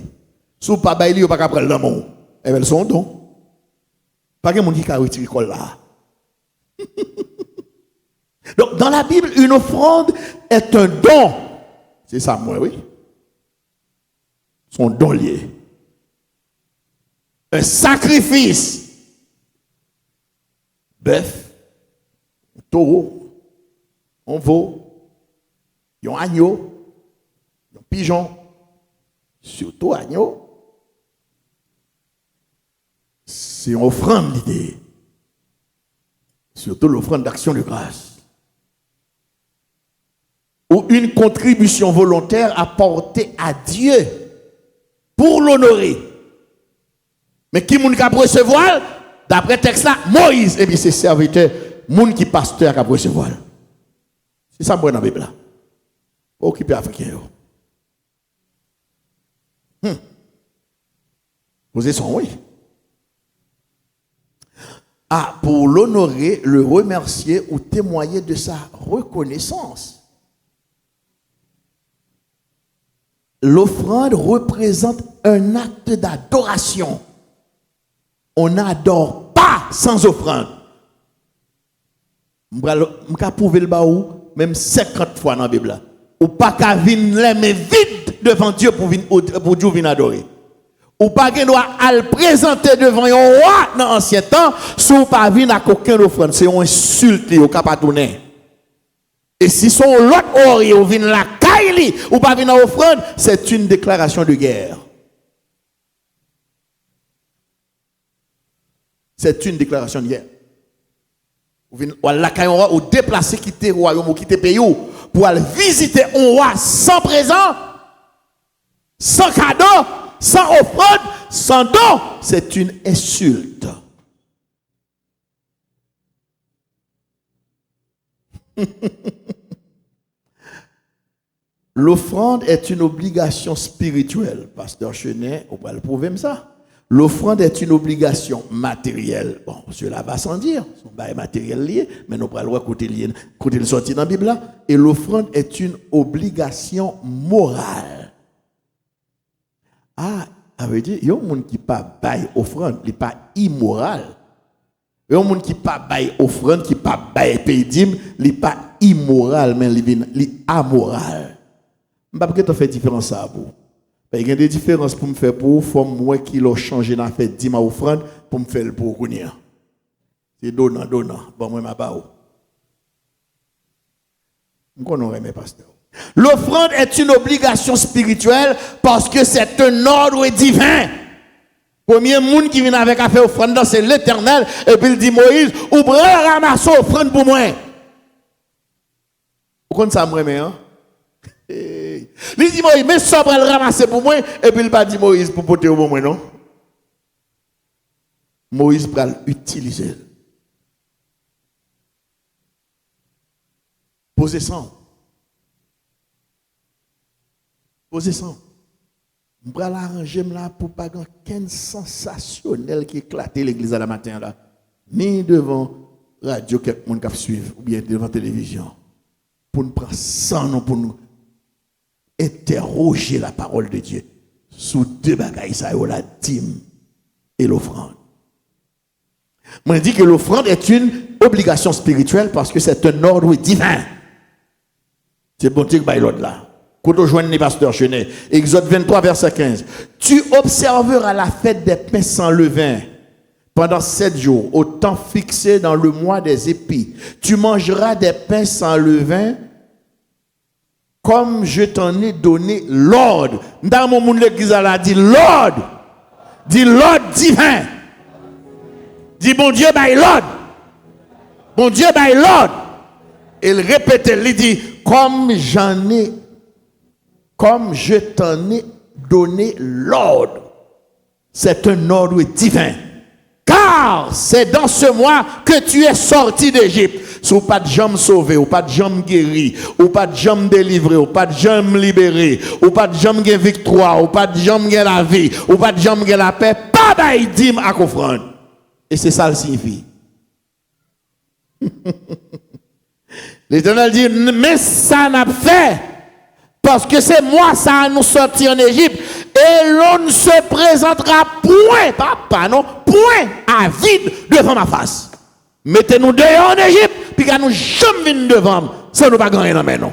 [SPEAKER 3] Si pas bail li ou pas prendre l'amour, et ben son don. Pas que mon qui ka retirer col là. Donc dans la Bible, une offrande est un don. C'est ça moi oui. Son don lié. Un sacrifice. Bœuf, taureau, un veau, un agneau, un pigeon, surtout agneau. C'est une offrande l'idée. Surtout l'offrande d'action de grâce. Ou une contribution volontaire apportée à Dieu pour l'honorer. Mais qui moun ka recevoir? D'après texte là, Moïse, et bien c'est serviteur, moun qui pasteur qui a recevoir. C'est ça moi dans la Bible là. Occupé africain. Posez son oui. Ah, pour l'honorer, le remercier ou témoigner de sa reconnaissance. L'offrande représente un acte d'adoration. On n'adore pas sans offrande. Je peux prouver le baou même 50 fois dans la Bible. Ou pas qu'à venir les mains vides devant Dieu pour Dieu venir adorer. Ou pas qu'à le présenter devant un roi dans l'ancien temps, si ou pas venir à aucune offrande, c'est une insulte au capatourné. Et si son l'autre ori ou vient la caille ou pas venir à offrande, c'est une déclaration de guerre. C'est une déclaration d'hier. Ou déplacer, quitter le royaume ou quitter le pays pour aller visiter un roi sans présent, sans cadeau, sans offrande, sans don. C'est une insulte. L'offrande est une obligation spirituelle. Pasteur Chenet, on va le prouver ça. L'offrande est une obligation matérielle. Bon, cela va sans dire. Son bail matériel lié, mais nous pas le voir côté le sorti dans la Bible là. Et l'offrande est une obligation morale. Ah, ça veut dire, il y a un monde qui pas bail offrande, il n'est pas immoral. Il y a un monde qui pas bail offrande, qui pas bail pédim, il n'est pas immoral, mais il est amoral. Je ne sais pas pourquoi tu fais différence à vous. Il y a des différences pour me faire pour vous, moi qui l'ai changé dans fait 10 ma offrande pour me faire le pour connaître. C'est donnant. Bon, moi, ma bao. Je connais mes pasteurs. L'offrande est une obligation spirituelle parce que c'est un ordre divin. Premier monde qui vient avec à faire offrande, c'est l'Éternel. Et puis il dit Moïse, ouvrez ramasser offrande pour moi. Vous comprenez ça, moi, hein? Il dit Moïse, mais ça va le ramasser pour moi. Et puis il va dire Moïse pour porter au bon moi, non? Moïse va l'utiliser. Posez ça. Posez ça. Je vais l'arranger là pour pas qu'un sensationnel qui éclate l'église à la matin là. Ni devant radio quelqu'un qui suivre ou bien devant télévision. Pour nous prendre ça non pour nous interroger la parole de Dieu sous deux bagailles, ça y la dîme et l'offrande. Moi, je dis que l'offrande est une obligation spirituelle parce que c'est un ordre divin. C'est bon Dieu qui va l'ordre là. Quand on joint les pasteurs Chenet, Exode 23, verset 15. Tu observeras la fête des pains sans levain pendant 7 jours, au temps fixé dans le mois des épis. Tu mangeras des pains sans levain comme je t'en ai donné l'ordre. Dans mon monde, l'église a dit l'ordre. Dit l'ordre divin. Dit bon Dieu, by l'ordre. Bon Dieu, by l'ordre. Il répétait, il dit, comme je t'en ai donné l'ordre. C'est un ordre divin. Car c'est dans ce mois que tu es sorti d'Égypte. Ou pas de jambe sauvé, ou pas de jambe guéri, ou pas de jambe délivré, ou pas de jambe libéré, ou pas de jambe gain victoire, ou pas de jambe gain la vie, ou pas de jambe gain la paix, pas d'aïdim à confront. Et c'est ça le signifie. L'Éternel dit, mais ça n'a fait, parce que c'est moi ça a nous sorti en Égypte, et l'on ne se présentera point, papa non, point à vide devant ma face. Mettez-nous dehors en Égypte, puis qu'à nous jamais venir devant, ça nous pas gagner dans non.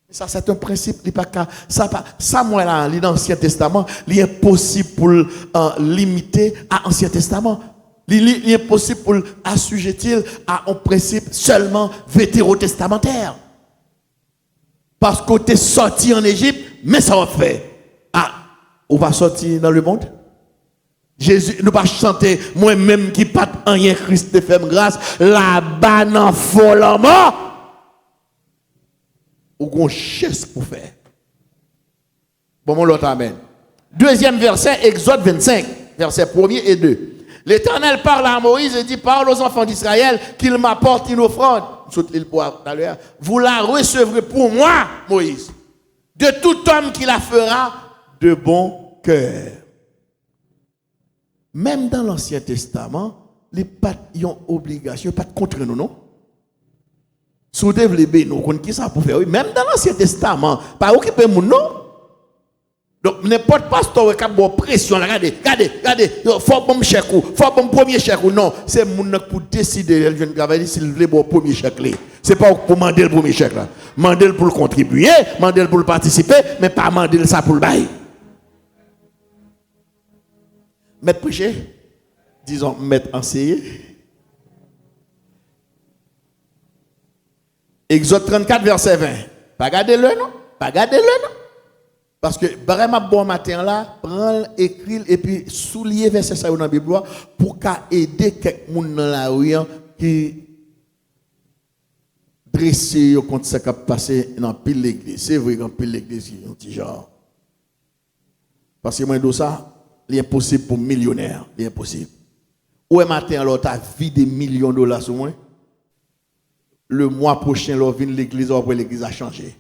[SPEAKER 3] Ça c'est un principe, ça moi là, l'Ancien Testament, il est impossible pour limiter à l'Ancien Testament. Il est impossible pour assujettir à un principe seulement vétérotestamentaire. Parce qu'on est sorti en Égypte, mais ça va faire. Ah, on va sortir dans le monde? Jésus, nous pas chanter, moi-même qui pas rien Christ te fait grâce, là-bas dans follement. Ou qu'on cherche pour faire. Bon, mon l'autre amen. Deuxième verset, Exode 25, verset 1er et 2. L'Éternel parle à Moïse et dit, parle aux enfants d'Israël qu'il m'apporte une offrande. Vous la recevrez pour moi, Moïse, de tout homme qui la fera de bon cœur. Même dans l'Ancien Testament, les pattes ont obligation, pas de contre nous, non? Si vous devez nous, qui ça pour faire? Oui, même dans l'Ancien Testament, pas occuper mon non? Donc, n'importe pasteur qui a une pression, regardez, faut bon chèque ou, faut bon premier chèque ou non, c'est mon pour décider, elle vient de travailler s'il veut bon premier chèque. C'est pas pour demander le premier chèque là. Demander pour le contribuer, demander pour le participer, mais pas demander ça pour le bail. Maître prêcher, disons maître enseigner. Exode 34, verset 20. Pas garder le non? Pas garder le non? Parce que vraiment bon matin là, prends écrit et puis soulier verset ça dans la Bible pour qu'à aider quelqu'un dans la rue qui dressé contre ce qui a passé dans pile l'église. C'est vrai dans pile l'église un petit genre. Parce que moi de ça, c'est impossible pour millionnaire, c'est impossible. Ou matin alors tu as vu des millions de dollars sur moi. Le mois prochain là vient l'église après l'église a changé.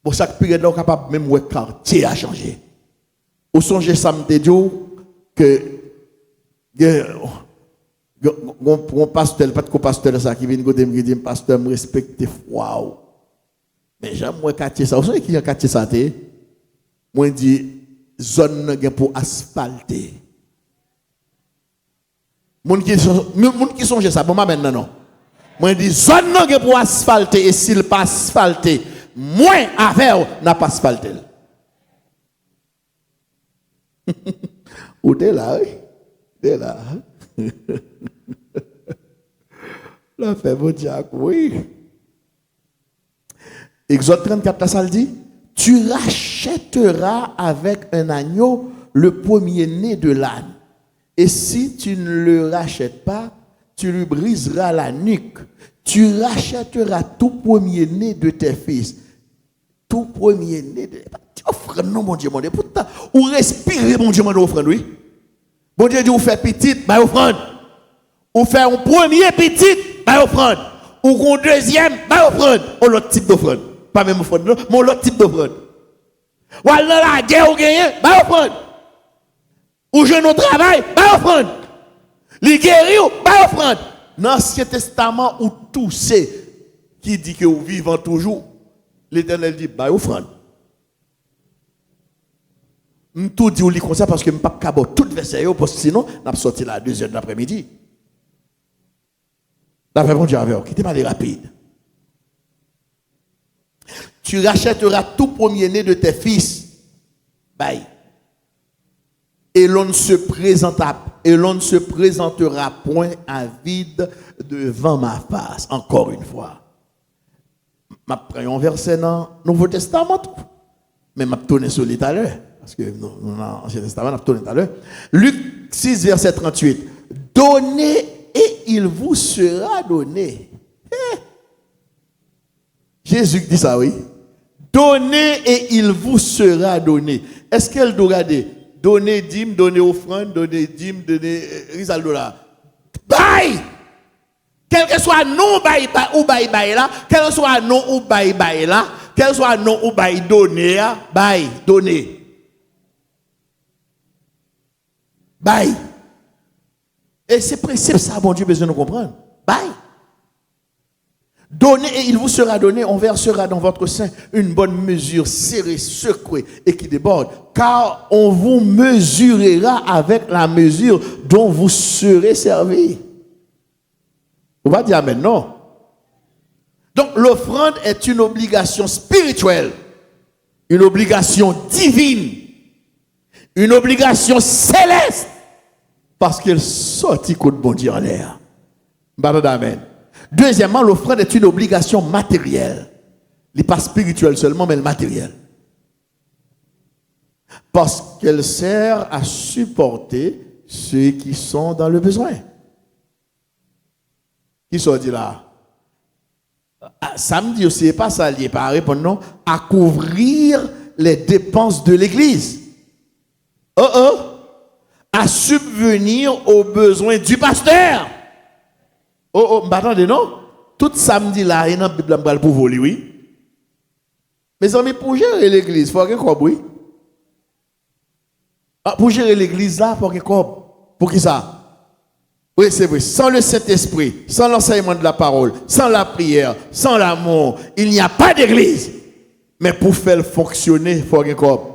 [SPEAKER 3] Pour chaque période là capable même ouais quartier a changé. Ou songez ça me dit que un pasteur, pas de pasteur ça qui vient côté me dit pasteur me respecte waouh. Mais j'aime moi quartier ça. Vous savez qui a quartier ça té? Moi dit zone pour asphalter. Moun qui songe ça bon maintenant non. Moi dis zone pour asphalter et s'il pas asphalter, moins avec n'a pas asphalté. Ou t'es là, oui? T'es là. La fait mon diable, oui. Exode 34, la salle dit, tu rachèteras avec un agneau le premier-né de l'âne. Et si tu ne le rachètes pas, tu lui briseras la nuque. Tu rachèteras tout premier-né de tes fils. Tout premier-né de... Offre, non, mon Dieu, mon Dieu. Pourtant, ou respirer, mon Dieu, mon Dieu, offrande, oui. Bon Dieu dit, ou fait petit, bah offrande. Ou fait un premier petit, bah offrande. Ou un deuxième, bah offrande. Ou l'autre type d'offrande. Pas même offrande, non, mais l'autre type d'offrande. Ou alors la guerre ou gagner, bah offrande. Ou jeune au travail, bah offrande. Les guérir, bah offrande. Dans l'Ancien Testament, où tout c'est qui dit que vous vivez toujours, l'Éternel dit, bah offrande. Je tout dit ou lit comme ça parce que je ne peux pas caboter tout verset parce que sinon, je vais sortir à 2h de l'après-midi. La vraie bon Dieu avec vous, qui pas rapide. Tu rachèteras tout premier-né de tes fils. Bye. Et l'on ne se présentera point à vide devant ma face. Encore une fois. Je prends un verset dans le Nouveau Testament. Mais je vais tourner sur lui tout à l'heure. Parce que nous, dans l'Ancien Testament, on a tourné tout à l'heure. Luc 6, verset 38. Donnez et il vous sera donné. Jésus dit ça, oui. Donnez et il vous sera donné. Est-ce qu'elle doit regarder? Donner dîme, donner offrande, donner dîme, donner risaldo là. Bye! Quel que soit non bail ou bail là, quel que soit non ou bail là, quel que soit non ou bail donner, bail, donner. Bye. Et c'est principe ça, bon Dieu, besoin de comprendre. Bye. Donnez et il vous sera donné, on versera dans votre sein une bonne mesure serrée, secouée et qui déborde, car on vous mesurera avec la mesure dont vous serez servi. On va dire amen, non? Donc l'offrande est une obligation spirituelle, une obligation divine, une obligation céleste, parce qu'elle sortit contre bon Dieu en l'air. Amen. Deuxièmement, l'offrande est une obligation matérielle. Elle n'est pas spirituelle seulement, mais matérielle. Parce qu'elle sert à supporter ceux qui sont dans le besoin. Qui sont dit là? Samedi aussi, pas ça, il n'est pas à répondre, non? À couvrir les dépenses de l'église. À subvenir aux besoins du pasteur. M'attendez, non? Tout samedi là, il y a une Bible pour voler, oui. Mes amis, pour gérer l'église, il faut qu'il y ait quoi, oui? Pour gérer l'église là, il faut qu'il y ait quoi? Pour qui ça? Oui, c'est vrai. Sans le Saint-Esprit, sans l'enseignement de la parole, sans la prière, sans l'amour, il n'y a pas d'église. Mais pour faire fonctionner, il faut qu'il y ait quoi?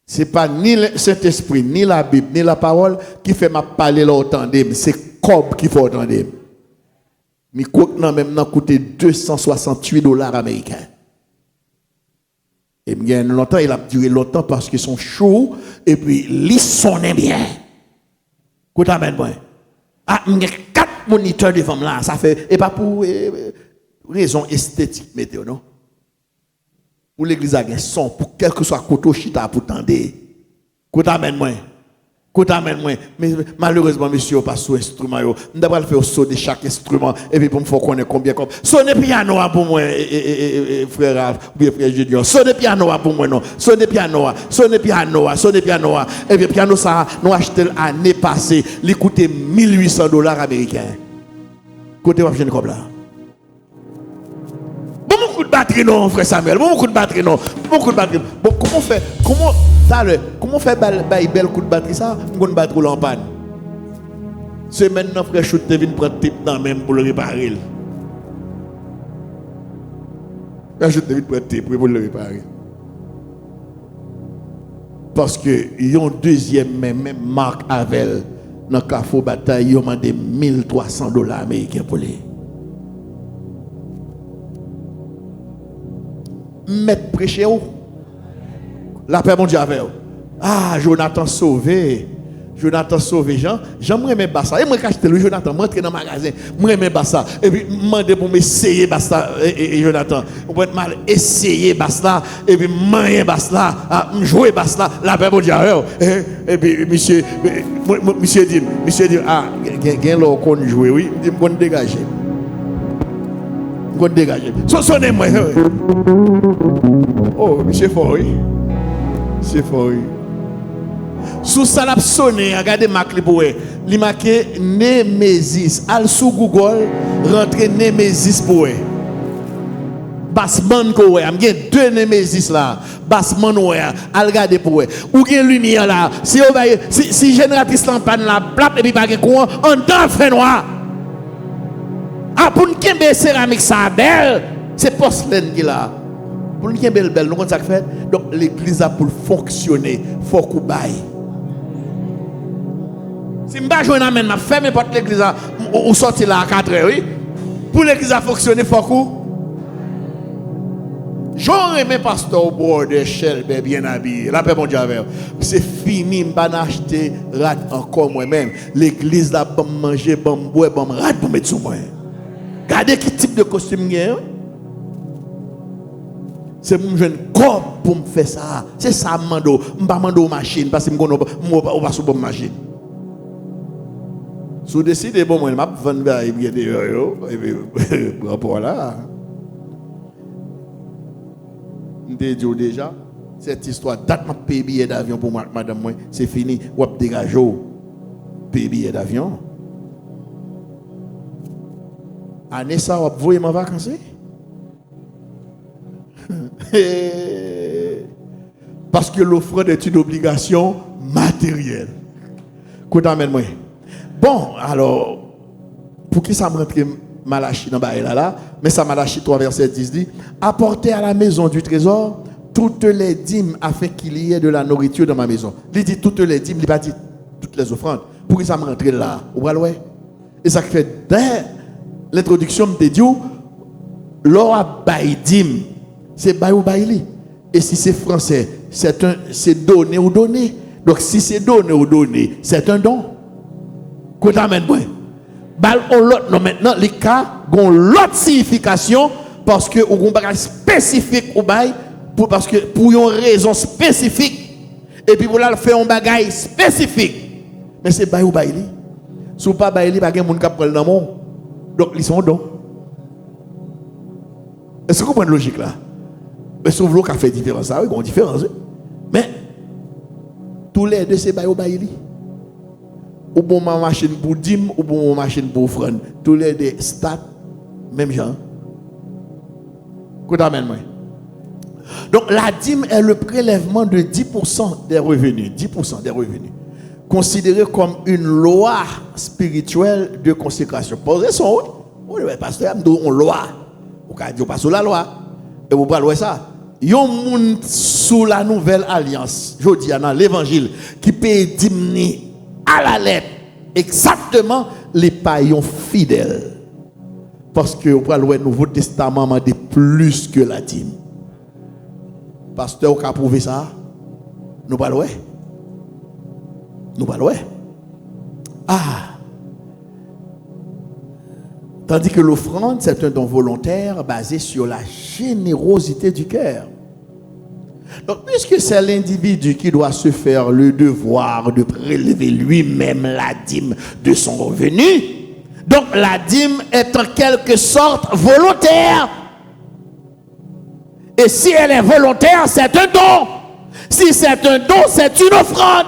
[SPEAKER 3] Ce n'est pas ni le Saint-Esprit, ni la Bible, ni la parole qui fait ma parler là autant d'eux. C'est Cob qui fait autant d'eux. Mais maintenant, même coûté $268 américains. Et bien longtemps, il a duré longtemps parce qu'ils sont chauds et puis ils sonnent bien. Écoute, amen, moi. Ah, il y a 4 moniteurs devant là, ça fait, et pas pour raison esthétique, météo, non? pour l'église à son, pour quel que soit côté chita pour tendre. Côté amène moi. Côté amène moi. Mais malheureusement, monsieur, pas sous instrument. On devrait faire saut de chaque instrument. Et puis pour me faire connaître combien comme. Sonner piano pour moi, frère, ou bien frère Junior. Sonner piano pour moi, non. Sonner piano. Et puis piano, ça, nous acheté l'année passée. Il coûtait $1,800 américains. Côté, on va comme là. Bon coup de batterie non frère Samuel, bon coup de batterie non, bon coup de batterie. Bon comment fait bel coup de batterie ça, on va battre en panne. C'est maintenant frère Chute vient prendre type dans même pour le réparer. Frère Chute vient prendre type pour le réparer. Parce que yon deuxième même Marc Havel dans Carrefour Bataille, yon demandé $1,300 américains pour les. Mettre prêcher où? La paix mon Dieu avec vous. Ah, Jonathan sauvé. Jean j'aimerais bassa. Et moi quand le Jonathan m'entrer dans le magasin, moi me bassa et puis demander pour m'essayer bassa et Jonathan. On peut mal essayer bassa et puis manger bassa, jouer bassa, la paix mon Dieu avec vous. Et puis monsieur dit ah, gain là qu'on jouer oui, dit qu'on dégager. Qu'on dégager. Sonnez-moi. Oh, monsieur fort oui. C'est fort oui. Sous ça l'a sonné, regardez ma clip il marqué Nemesis. Al sous Google, rentrez Nemesis pour eux. Bassman ko am gen deux Nemesis là. Bassman ouais, al regarder pour eux. Ou gen lumière là. Si génératrice lampane là, plap et puis pas gen courant, en temps fait noir. Ah pour kembe céramique ça belle, c'est porcelaine qui là. Pour kembe belle, nous ça fait. Donc l'église a pour fonctionner, faut qu'on baille. Si je ne joue amène, je ferme porte l'église ou sortir là à 4 heures, oui. Pour l'église à fonctionner, il faut que j'aurais aimé pasteur au bord de Shelby bien habillé. La paix mon Dieu avec. C'est fini, je ne vais pas acheter rat encore moi-même. L'église là, pour manger, pour boire, pour rat pour mettre sur moi. Regardez quel type de costume il y a. C'est mon jeune corps pour me faire ça. C'est ça, je ne vais pas demander aux machines parce que je ne vais pas sur une machine. Si vous décidez, bon, moi, je vais vendre dehors, et puis, par rapport là, je te dis déjà, cette histoire, date ma paye billet d'avion pour moi, madame, c'est fini, ou dégage, paye billet d'avion. Année ça, vous voyez ma vacances? Parce que l'offrande est une obligation matérielle. Qu'est-ce que moi? Bon, alors, pour qui ça me rentre Malachie dans là, mais ça Malachie 3 verset 10 dit, apportez à la maison du trésor toutes les dîmes afin qu'il y ait de la nourriture dans ma maison. Il dit toutes les dîmes, il pas dit toutes les offrandes. Pour qui ça me rentre là? Vous voyez? Et ça fait dès l'introduction de Dieu, l'or a bail dîme, c'est bail ou baili. Et si c'est français, c'est donner ou donner. Donc si c'est donner ou donner, c'est un don. Qu'on t'amène moi. Bal on l'autre non maintenant les cas ont l'autre signification parce que on un bagage spécifique au bail parce que pour une raison spécifique et puis pour là faire un bagage spécifique. Mais c'est bail ou bail li. Si pas bail li pas gen moun k'ap prendre dans mon. Donc ils sont don. Est-ce que vous comprenez la logique là? Mais sauf l'eau qui a fait différence ça, oui, il y a une différence. Mais tous les deux c'est bail ou bail li. Ou bon ma machine pour dîme ou bon ma machine pour offrande. Tous les deux stats, même genre. Qu'est-ce que moi? Donc la dîme est le prélèvement de 10% des revenus. 10% des revenus. Considéré comme une loi spirituelle de consécration. Posez son haut. Oui, pasteur, on loi. Vous ne pas sous la loi. Et vous parlez ça. Yon moun sous la nouvelle alliance, je dis dans l'évangile, qui paye dîme à la lettre, exactement les païens fidèles. Parce que vous parlez le Nouveau Testament m'a dit plus que la dîme. Pasteur, vous avez prouvé ça? Nous parlons. Nous parlons. Ah! Tandis que l'offrande, c'est un don volontaire basé sur la générosité du cœur. Donc, puisque c'est l'individu qui doit se faire le devoir de prélever lui-même la dîme de son revenu, donc la dîme est en quelque sorte volontaire. Et si elle est volontaire, c'est un don. Si c'est un don, c'est une offrande.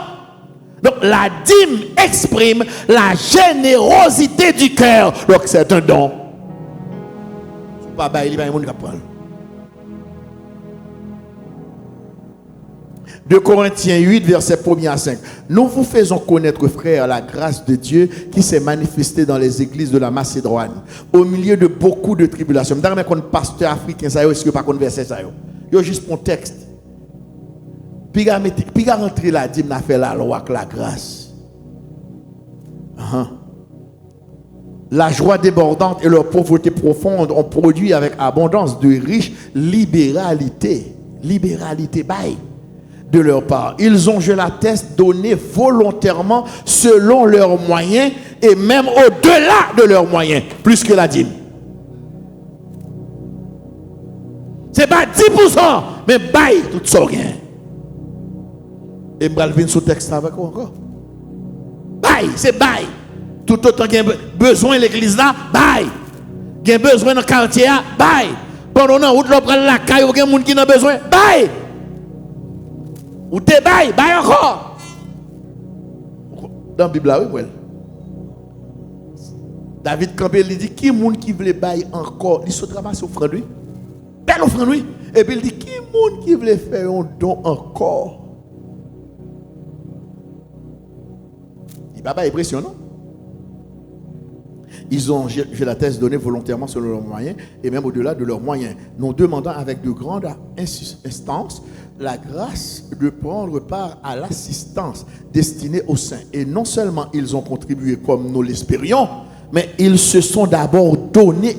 [SPEAKER 3] Donc la dîme exprime la générosité du cœur. Donc c'est un don. Pas bailler, il va y avoir un monde qui prend. 2 Corinthiens 8, verset 1 à 5. Nous vous faisons connaître, frères, la grâce de Dieu qui s'est manifestée dans les églises de la Macédoine, au milieu de beaucoup de tribulations. Je ne sais pas pasteur africain, est-ce que pas qu'on verset ça? Il y a juste mon texte. Puis il a rentré la dîme, il a fait la loi avec la grâce. La joie débordante et leur pauvreté profonde ont produit avec abondance de riches libéralité. Libéralité, bye. De leur part. Ils ont, je l'atteste, donné volontairement selon leurs moyens et même au-delà de leurs moyens, plus que la dîme. C'est pas 10%, mais bail tout ça rien. Et je vais venir sur le texte avec vous encore. Bail, c'est bail. Tout autant qu'il y a besoin de l'église là, bail. Il y a besoin dans le quartier là, bail. Pendant la route, l'on prend la caille, il y a des gens qui ont besoin, bail. Ou te bail, bail encore. Dans la Bible, oui. David Campbell dit qui est monde qui veut bail encore? Il se ramasse offrande lui. Belle offrande lui. Et puis il dit qui est monde qui veut faire un don encore? Il va pas impressionnant. Ils ont, je l'atteste, donné volontairement selon leurs moyens et même au-delà de leurs moyens, nous demandant avec de grandes instances la grâce de prendre part à l'assistance destinée aux saints. Et non seulement ils ont contribué comme nous l'espérions, mais ils se sont d'abord donnés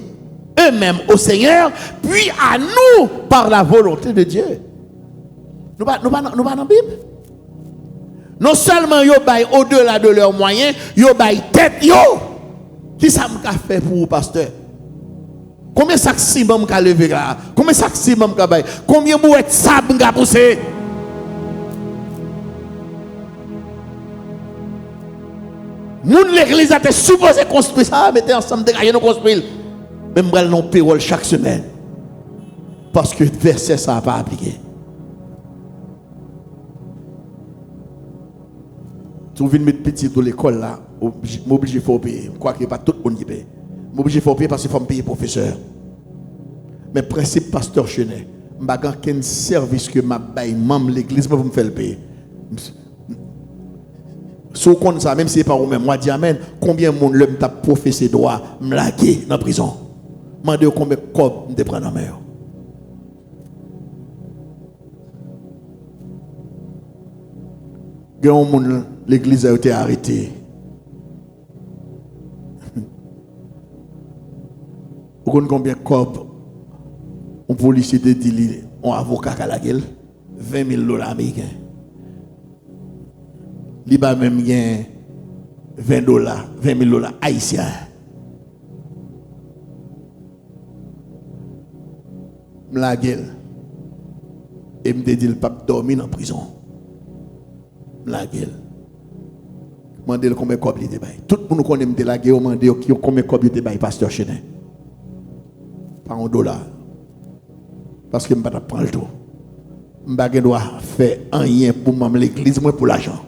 [SPEAKER 3] eux-mêmes au Seigneur, puis à nous par la volonté de Dieu. Nous pas dans la Bible. Non seulement ils ont au-delà de leurs moyens, ils ont tête yo. Qui ça m'a fait pour vous, pasteur? Combien de sacs ciment m'a levé là? Combien de sacs ciment m'a bail? Combien de bouettes sable m'a poussé? Moun l'église a été supposé construire ça, mettez ensemble des gars, nous construire. Même moi non payroll chaque semaine. Parce que verset ça n'a pas appliqué. Tu viens mettre petit dans l'école là, m'oblige faut payer. Je crois que pas tout le monde qui paye. M'oblige faut payer parce qu'il faut me payer professeur. Mais principe pasteur Chenet, je n'ai pas qu'un service que m'a bail membre l'église pour me faire le payer. Si vous comptez ça, même si ce n'est pas vous-même, moi dis amen, combien de monde l'homme t'a professé droit, me laguer dans la prison. Je me demande combien de corps me prendre en mer. L'église a été arrêtée. Vous connaissez combien de corps un policier te dit, un avocat à la gueule? $20,000 américains. Il va même gagner $20,000 haïtiens. La gueule. Et me dit, il ne peut pas dormir en prison. La gueule. Mandez combien de copies il était. Tout le monde connaît de la gueule, mandez combien de copies il était, pasteur Chenet. Pas $1. Parce que je ne peux pas prendre le tout. Je ne peux pas faire rien pour l'église, moi pour l'argent.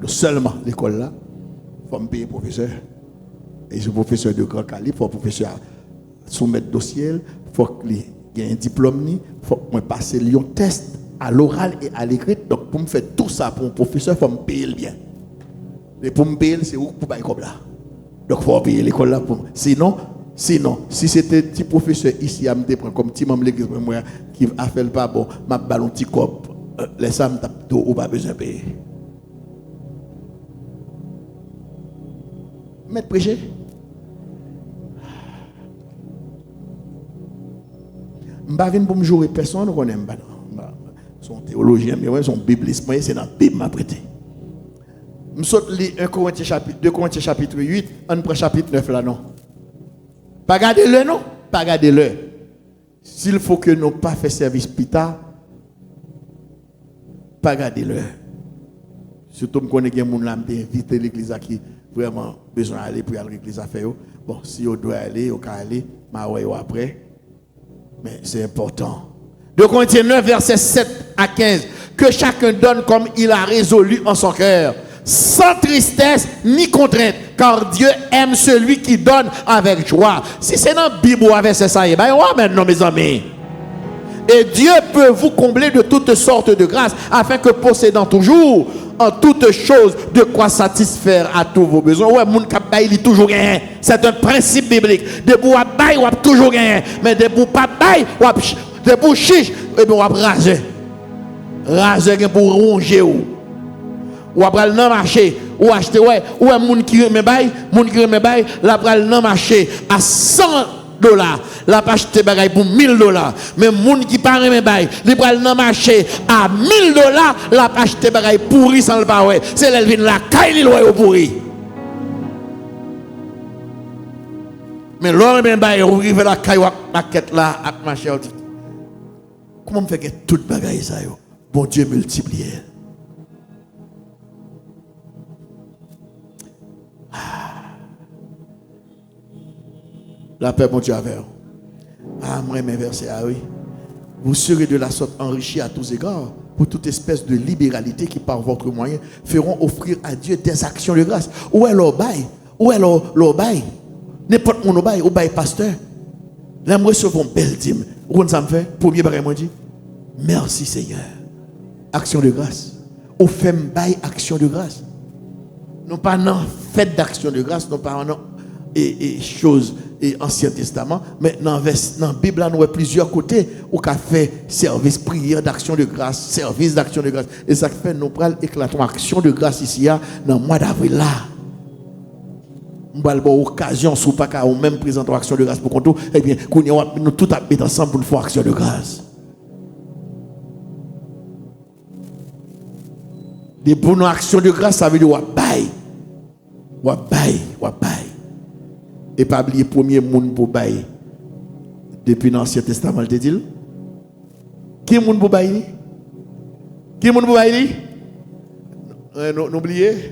[SPEAKER 3] Seulement l'école là, il faut me payer professeur. Et je suis professeur de grand calibre, il faut professeur soumettre dossier, il faut qu'il y ait un diplôme, il faut que je passe un test à l'oral et à l'écrit. Donc pour me faire tout ça pour un professeur, il faut me payer bien. Et pour me payer, c'est où pour payer comme là. Donc il faut payer l'école là pour. Sinon, si c'était un petit professeur ici à me prendre comme petit membre de l'église qui a fait le pas bon, m'a ballon petit cop, les femmes tapent tout ou pas besoin de payer. Maître prêcher. Je ne vais pas pour me jouer personne, on aime pas. Son théologien, mais son bibliste, c'est dans la Bible m'a prêté. Je saute lire 2 Corinthiens chapitre 8, on prend chapitre 9 là non. Pas garder-le non, pas garder-le. S'il faut que nous pas fait service pita, pas garder l'heure. Surtout que connais des gens qui invité l'église qui vraiment besoin d'aller pour aller à l'église à faire. Bon, si on doit aller, on peut aller, mais après. Mais c'est important. 2 Corinthiens 9, versets 7 à 15. Que chacun donne comme il a résolu en son cœur, sans tristesse ni contrainte, car Dieu aime celui qui donne avec joie. Si c'est dans la Bible avec ça, maintenant mes amis. Et Dieu peut vous combler de toutes sortes de grâces, afin que possédant toujours en toutes choses de quoi satisfaire à tous vos besoins. Ouais, mon kapay il toujours gagné. C'est un principe biblique. De pour bail ou toujours gagné, mais de pour pas bail ou de pour chiche et bien on raser. Raser pour ronger ou après le marché ou acheter ouais moun qui remet bail, la pral dans marché à $100. La pas acheter bagay pour $1000. Mais moun qui pas remet bail, li pral dans marché à $1000, la pas acheter bagay pourri sans le pas ouais. C'est l'elvin la caille li loyo pourri. Mais l'on remet bail ou rive la caille la quête là ak marché. Comment me fait que tout bagay ça yo? Bon Dieu multiplié. La paix, mon Dieu, avec vous. Ah, moi, mes versets, ah oui. Vous serez de la sorte enrichis à tous égards pour toute espèce de libéralité qui, par votre moyen, feront offrir à Dieu des actions de grâce. Où est leur bail? Où est leur bail? N'importe mon bail, ou bail pasteur. Là, moi, recevons belle dîme. Où ça me fait? Premier bagage, moi, dit, merci Seigneur. Action de grâce. Ou fait bail action de grâce. Non pas non fête d'action de grâce, non pas non et choses et Ancien Testament, mais dans la Bible, nous avons plusieurs côtés où on fait service, prière d'action de grâce, service d'action de grâce. Et ça fait nous prenons éclatons action de grâce ici dans le mois d'avril là. Nous avons occasion, si pas qu'à même présenter action de grâce pour nous, eh bien, nous tout mettre ensemble pour nous faire action de grâce. Des bonnes actions de grâce, ça veut dire bail. Et pas oublier le premier monde pour bail. Depuis l'Ancien Testament, il te dit. Qui est le monde pour bail? Qui est le monde pour bail? N'oubliez.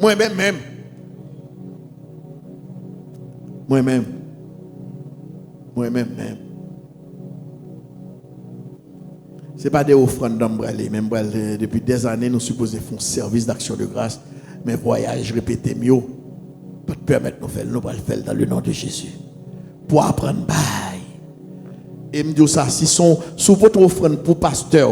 [SPEAKER 3] Moi-même. Ce n'est pas des offrandes d'embraler. Même depuis des années, nous supposons faire un service d'action de grâce. Mais voyage répété mieux. Pour te permettre de faire, nous allons le faire dans le nom de Jésus. Pour apprendre bail. Et me dire ça, si sous votre offrande pour pasteur,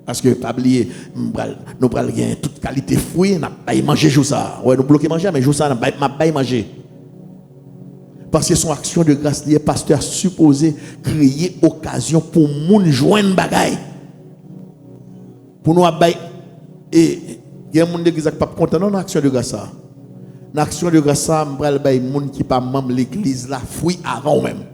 [SPEAKER 3] parce que pas oublier, nous allons gagner toute qualité de fruits, nous allons manger jour ça. Ouais, nous bloquons manger, mais jour ça, nous allons manger. Parce que son action de grâce, les pasteurs supposé créer occasion pour moun joindre bagaille. Pour nous abailler. Et il y a des gens qui ne sont pas contents dans l'action de grâce. L'action de grâce, je vais les gens qui ne sont pas membres de l'église, la fruit avant même.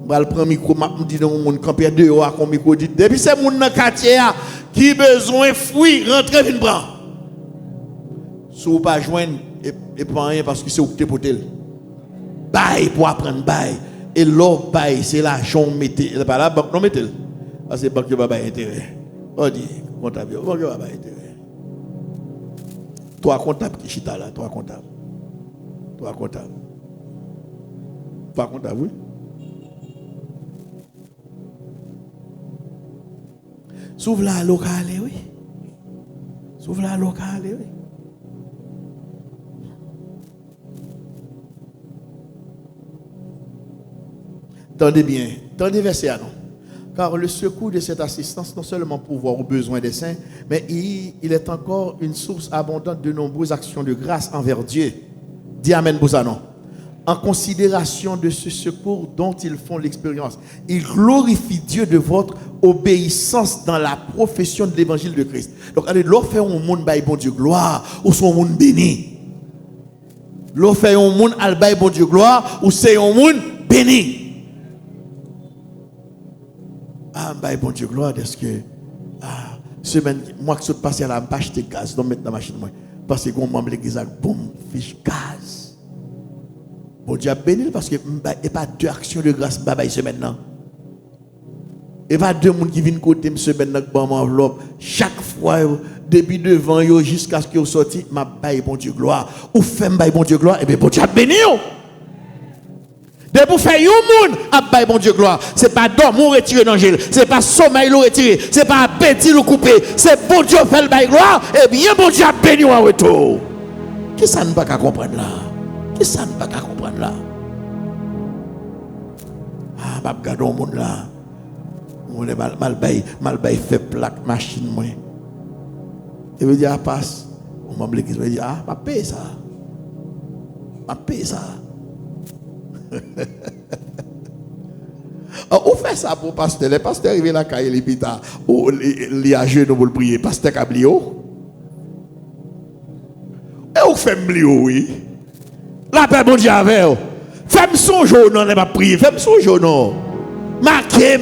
[SPEAKER 3] Je vais prendre le micro, je dis dans le monde, quand il y a deux heures, je micro, dit, depuis ces gens dans le quartier qui ont besoin de fruits, rentrez, venez prendre. Si vous ne pas joindre, et pas rien parce que c'est où tu es pour tel. Bail pour apprendre bail. Et l'autre bail, c'est l'argent mettez. Pas la banque non mettez. Parce que la banque va pas intérêt. On dit, comptable, banque va pas intérêt. Toi comptable qui chita là, toi comptable. Toi comptable, oui. S'ouvre la locale, oui. S'ouvre la locale, oui. Tendez bien, tendez verset à nous. Car le secours de cette assistance, non seulement pourvoir aux besoins des saints, mais il est encore une source abondante de nombreuses actions de grâce envers Dieu. Dis Amen pour ça, non? En considération de ce secours dont ils font l'expérience, ils glorifient Dieu de votre obéissance dans la profession de l'évangile de Christ. Donc, allez, l'on fait un monde by bon Dieu gloire, ou son monde béni. L'on fait un monde al by bon Dieu gloire, ou c'est un monde béni. Ah, bah, bon Dieu, gloire, est-ce que, semaine, moi qui suis passé à la bâche de gaz, donc mettre dans la machine, parce que quand on m'a l'église, boum, fiche gaz. Bon Dieu a béni parce que il n'y a pas deux actions de grâce baba semaine maintenant. Et pas deux monde qui viennent côté me semaine dans mon enveloppe chaque fois depuis devant yo jusqu'à ce que vous sorti m'a bail bon Dieu gloire ou fait bail bon Dieu gloire et bien bon Dieu a béni yo. De pour faire un monde a bail bon Dieu gloire, c'est pas dormir ou retirer dans gel, c'est pas sommeil ou retirer, c'est pas appétit ou couper, c'est bon Dieu fait le bail gloire et bien bon Dieu a béni en retour. Qui ça ne pas qu'à comprendre là? Qui ça ne pas qu'à comprendre là? Ah, pas regarder au monde là. On est mal bail fait plaque machine moi. Et veut dire passe. On m'a dit veut dire pas payer ça. Pas payer ça. On fait ça pour pasteur. Les pasteurs arrivent là quand il est pita ou il a jeune pour le prier. Pasteur Cablio. Et on fait m'lio oui. La paix bon Dieu avec. Fais-moi son jour non, ne pas prier. Fais-moi son jour non. Marquez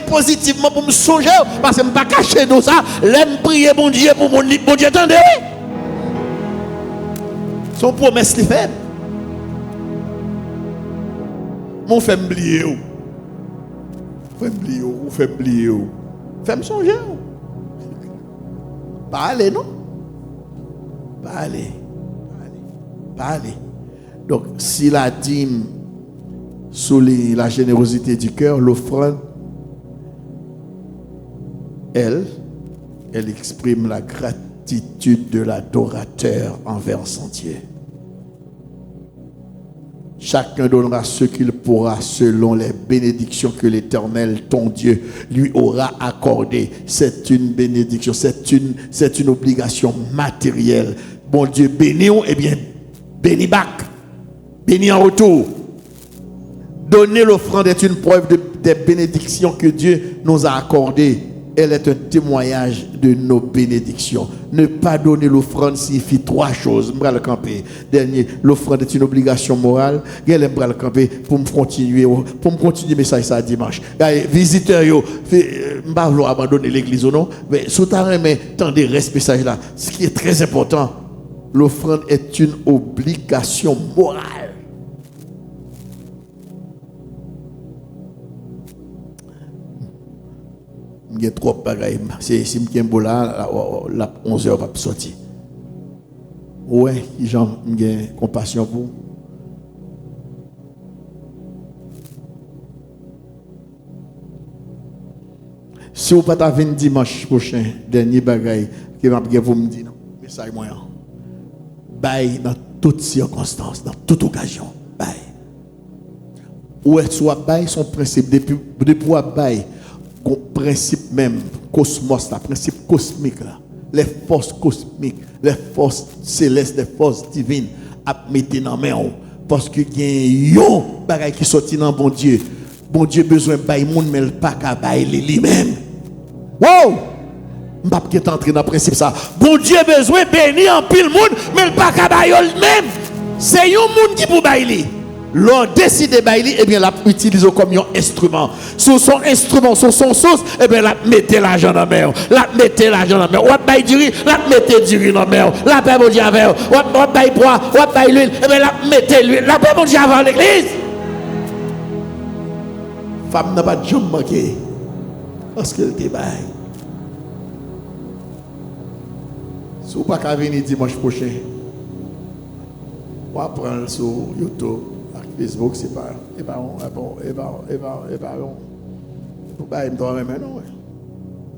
[SPEAKER 3] positivement pour me songer parce que je ne peux pas cacher tout ça. L'aime prier bon Dieu pour mon Dieu attendez. Son promesse les fait. Mon fait m'oublier ou. Fait me songer. Pas aller non. Pas aller. Donc si la dîme sous la générosité du cœur, l'offrande, elle exprime la gratitude de l'adorateur envers son Dieu. Chacun donnera ce qu'il pourra selon les bénédictions que l'Éternel, ton Dieu, lui aura accordées. C'est une bénédiction, c'est une obligation matérielle. Bon Dieu, bénis, eh bien, bénis back, bénis en retour. Donner l'offrande est une preuve des bénédictions que Dieu nous a accordées. Elle est un témoignage de nos bénédictions. Ne pas donner l'offrande signifie trois choses. Je vais le camper. Dernier, l'offrande est une obligation morale. Je vais le camper pour me continuer le message ça dimanche. Visiteurs, je ne vais pas abandonner l'église ou non. Mais sous ta main, tendez ce message là. Ce qui est très important, l'offrande est une obligation morale. Il y a trop de bagailles. Si je suis là, la 11h va sortir. Ouais, j'ai compassion pour vous. Si vous ne pas venir dimanche prochain, dernier bagaille, qui va vous me dire, message moyen. Bail dans toutes circonstances, dans toute occasion. Bail. Ou est-ce que bail son principe depuis bail. Principe même, cosmos, le principe cosmique, là, les forces cosmiques, les forces célestes, les forces divines, à mettre dans la main. Parce que il y a un bagage qui sortit dans bon Dieu. Bon Dieu besoin de bailler monde, mais il pas qu'à bailler lui-même. Wow! Je ne vais pas entrer dans le principe ça. Bon Dieu besoin de bénir en pile monde, mais il pas qu'à bailler lui-même. C'est un monde qui peut bailler. L'on décide de bailler, eh bien, la utilise comme un instrument. Sur son instrument, sur son sauce, eh bien, la mettez l'argent dans la mer. La mettez l'argent dans la mer. Ou baille du riz, la mettez du riz dans la mer. La paix mon Dieu avec. Ou baille bois, ou baille l'huile, eh bien, la mettez l'huile. La paix mon Dieu avec l'église. Femme n'a pas de jambe manqué. Parce qu'elle te baille. Si vous n'avez pas venir dimanche prochain, on va prendre sur YouTube. Facebook, c'est pas bon. Pour pas me dormir maintenant.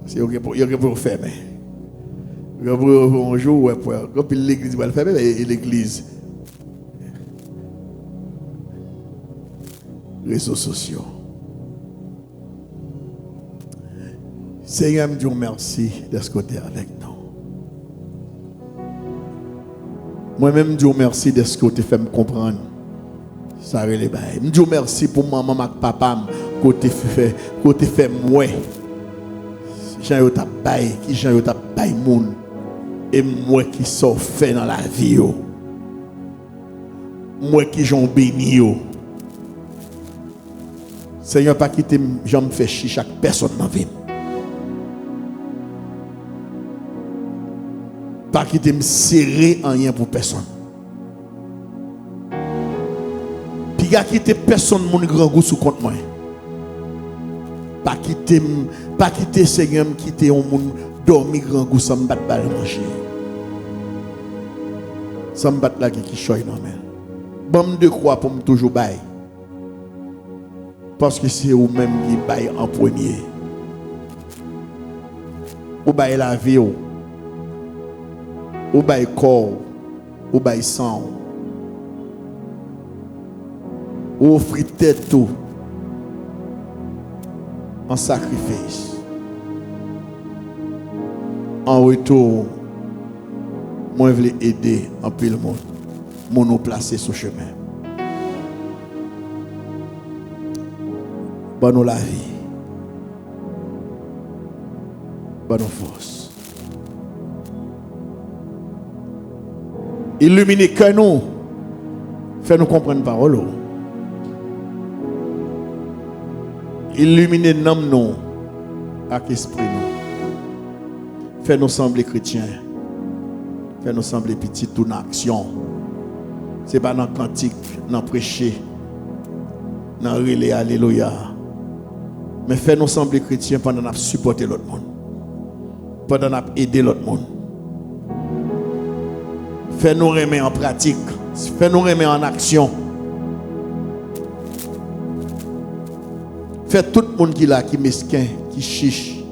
[SPEAKER 3] C'est OK pour faire mais. Un jour pour l'église va le faire mais l'église réseaux sociaux. Seigneur, Dieu merci de ce côté avec nous. Moi-même, Dieu merci de ce côté fait me comprendre. Ça relève. Je dis merci pour maman et papa côté fait moi. Jean yo t'a bail, qui Jean yo t'a bail moun et moi qui sort fait dans la vie yo. Moi qui j'en béni yo. Seigneur pas quitter j'en me fait chier chaque personne dans vie. Pas quitter me serrer en rien pour personne. qui a quitté personne mon grand goût sous compte moi. Pas quitter Seigneur, quitter un monde dormi grand goût sans me battre balle manger. Sans me battre là qui choye non mais. Bon de croix pour me toujours bailler. Parce que c'est vous même qui baille en premier. Ou baille la vie ou baille corps, ou baille sang. Ou offrir tête tout en sacrifice. En retour, moi je veux aider un peu le monde. Moi nous placer sur le chemin. Bonne nous la vie. Bonne nous force. Illuminez que nous. Fais-nous comprendre la parole. Illuminez nous avec l'esprit nous. Fais-nous sembler chrétiens. Fais-nous sembler petits tout en action. Ce n'est pas dans le cantique, dans le prêcher, dans le relais, alléluia. Mais fais-nous sembler chrétiens pendant qu'on supporter l'autre monde. Pendant qu'on aider l'autre monde. Fais-nous remettre en pratique. Fais-nous remettre en action. Fais tout le monde qui est là, qui est mesquin, qui chiche,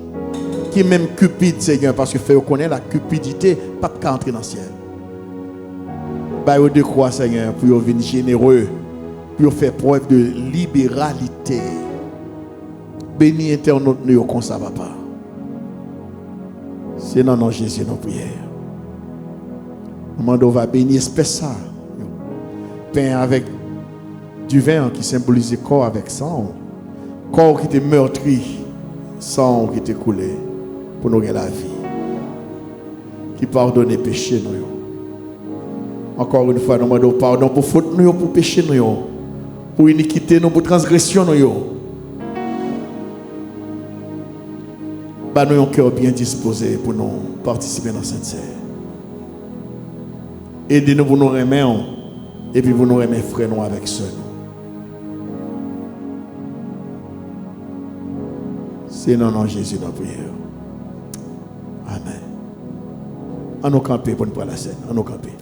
[SPEAKER 3] qui est même cupide, Seigneur, parce que fait connaître la cupidité, pas de entrer dans le ciel. Bah, de croix, Seigneur, pour venir généreux, pour faire preuve de libéralité. Bénis internaute nous comme ça, papa. C'est dans le nom de Jésus, nos prières. Nous va bénir espèce ça. Pain avec du vin qui symbolise le corps avec sang. Corps qui était meurtri, sang qui était coulé pour nous gagner la vie. Qui pardonne les péchés nous. Encore une fois, nous demandons pardon pour faute nous, pour péché nous, pour iniquité nous, pour transgression nous. Bah nous avons un cœur bien disposé pour nous participer dans cette scène. Aidez-nous pour nous remettre et puis pour nous remettre frères nous avec ceux. C'est dans le nom de Jésus dans la prière. Amen. En nous camper pour nous prendre la scène. En nous camper.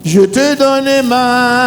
[SPEAKER 3] Je te donne ma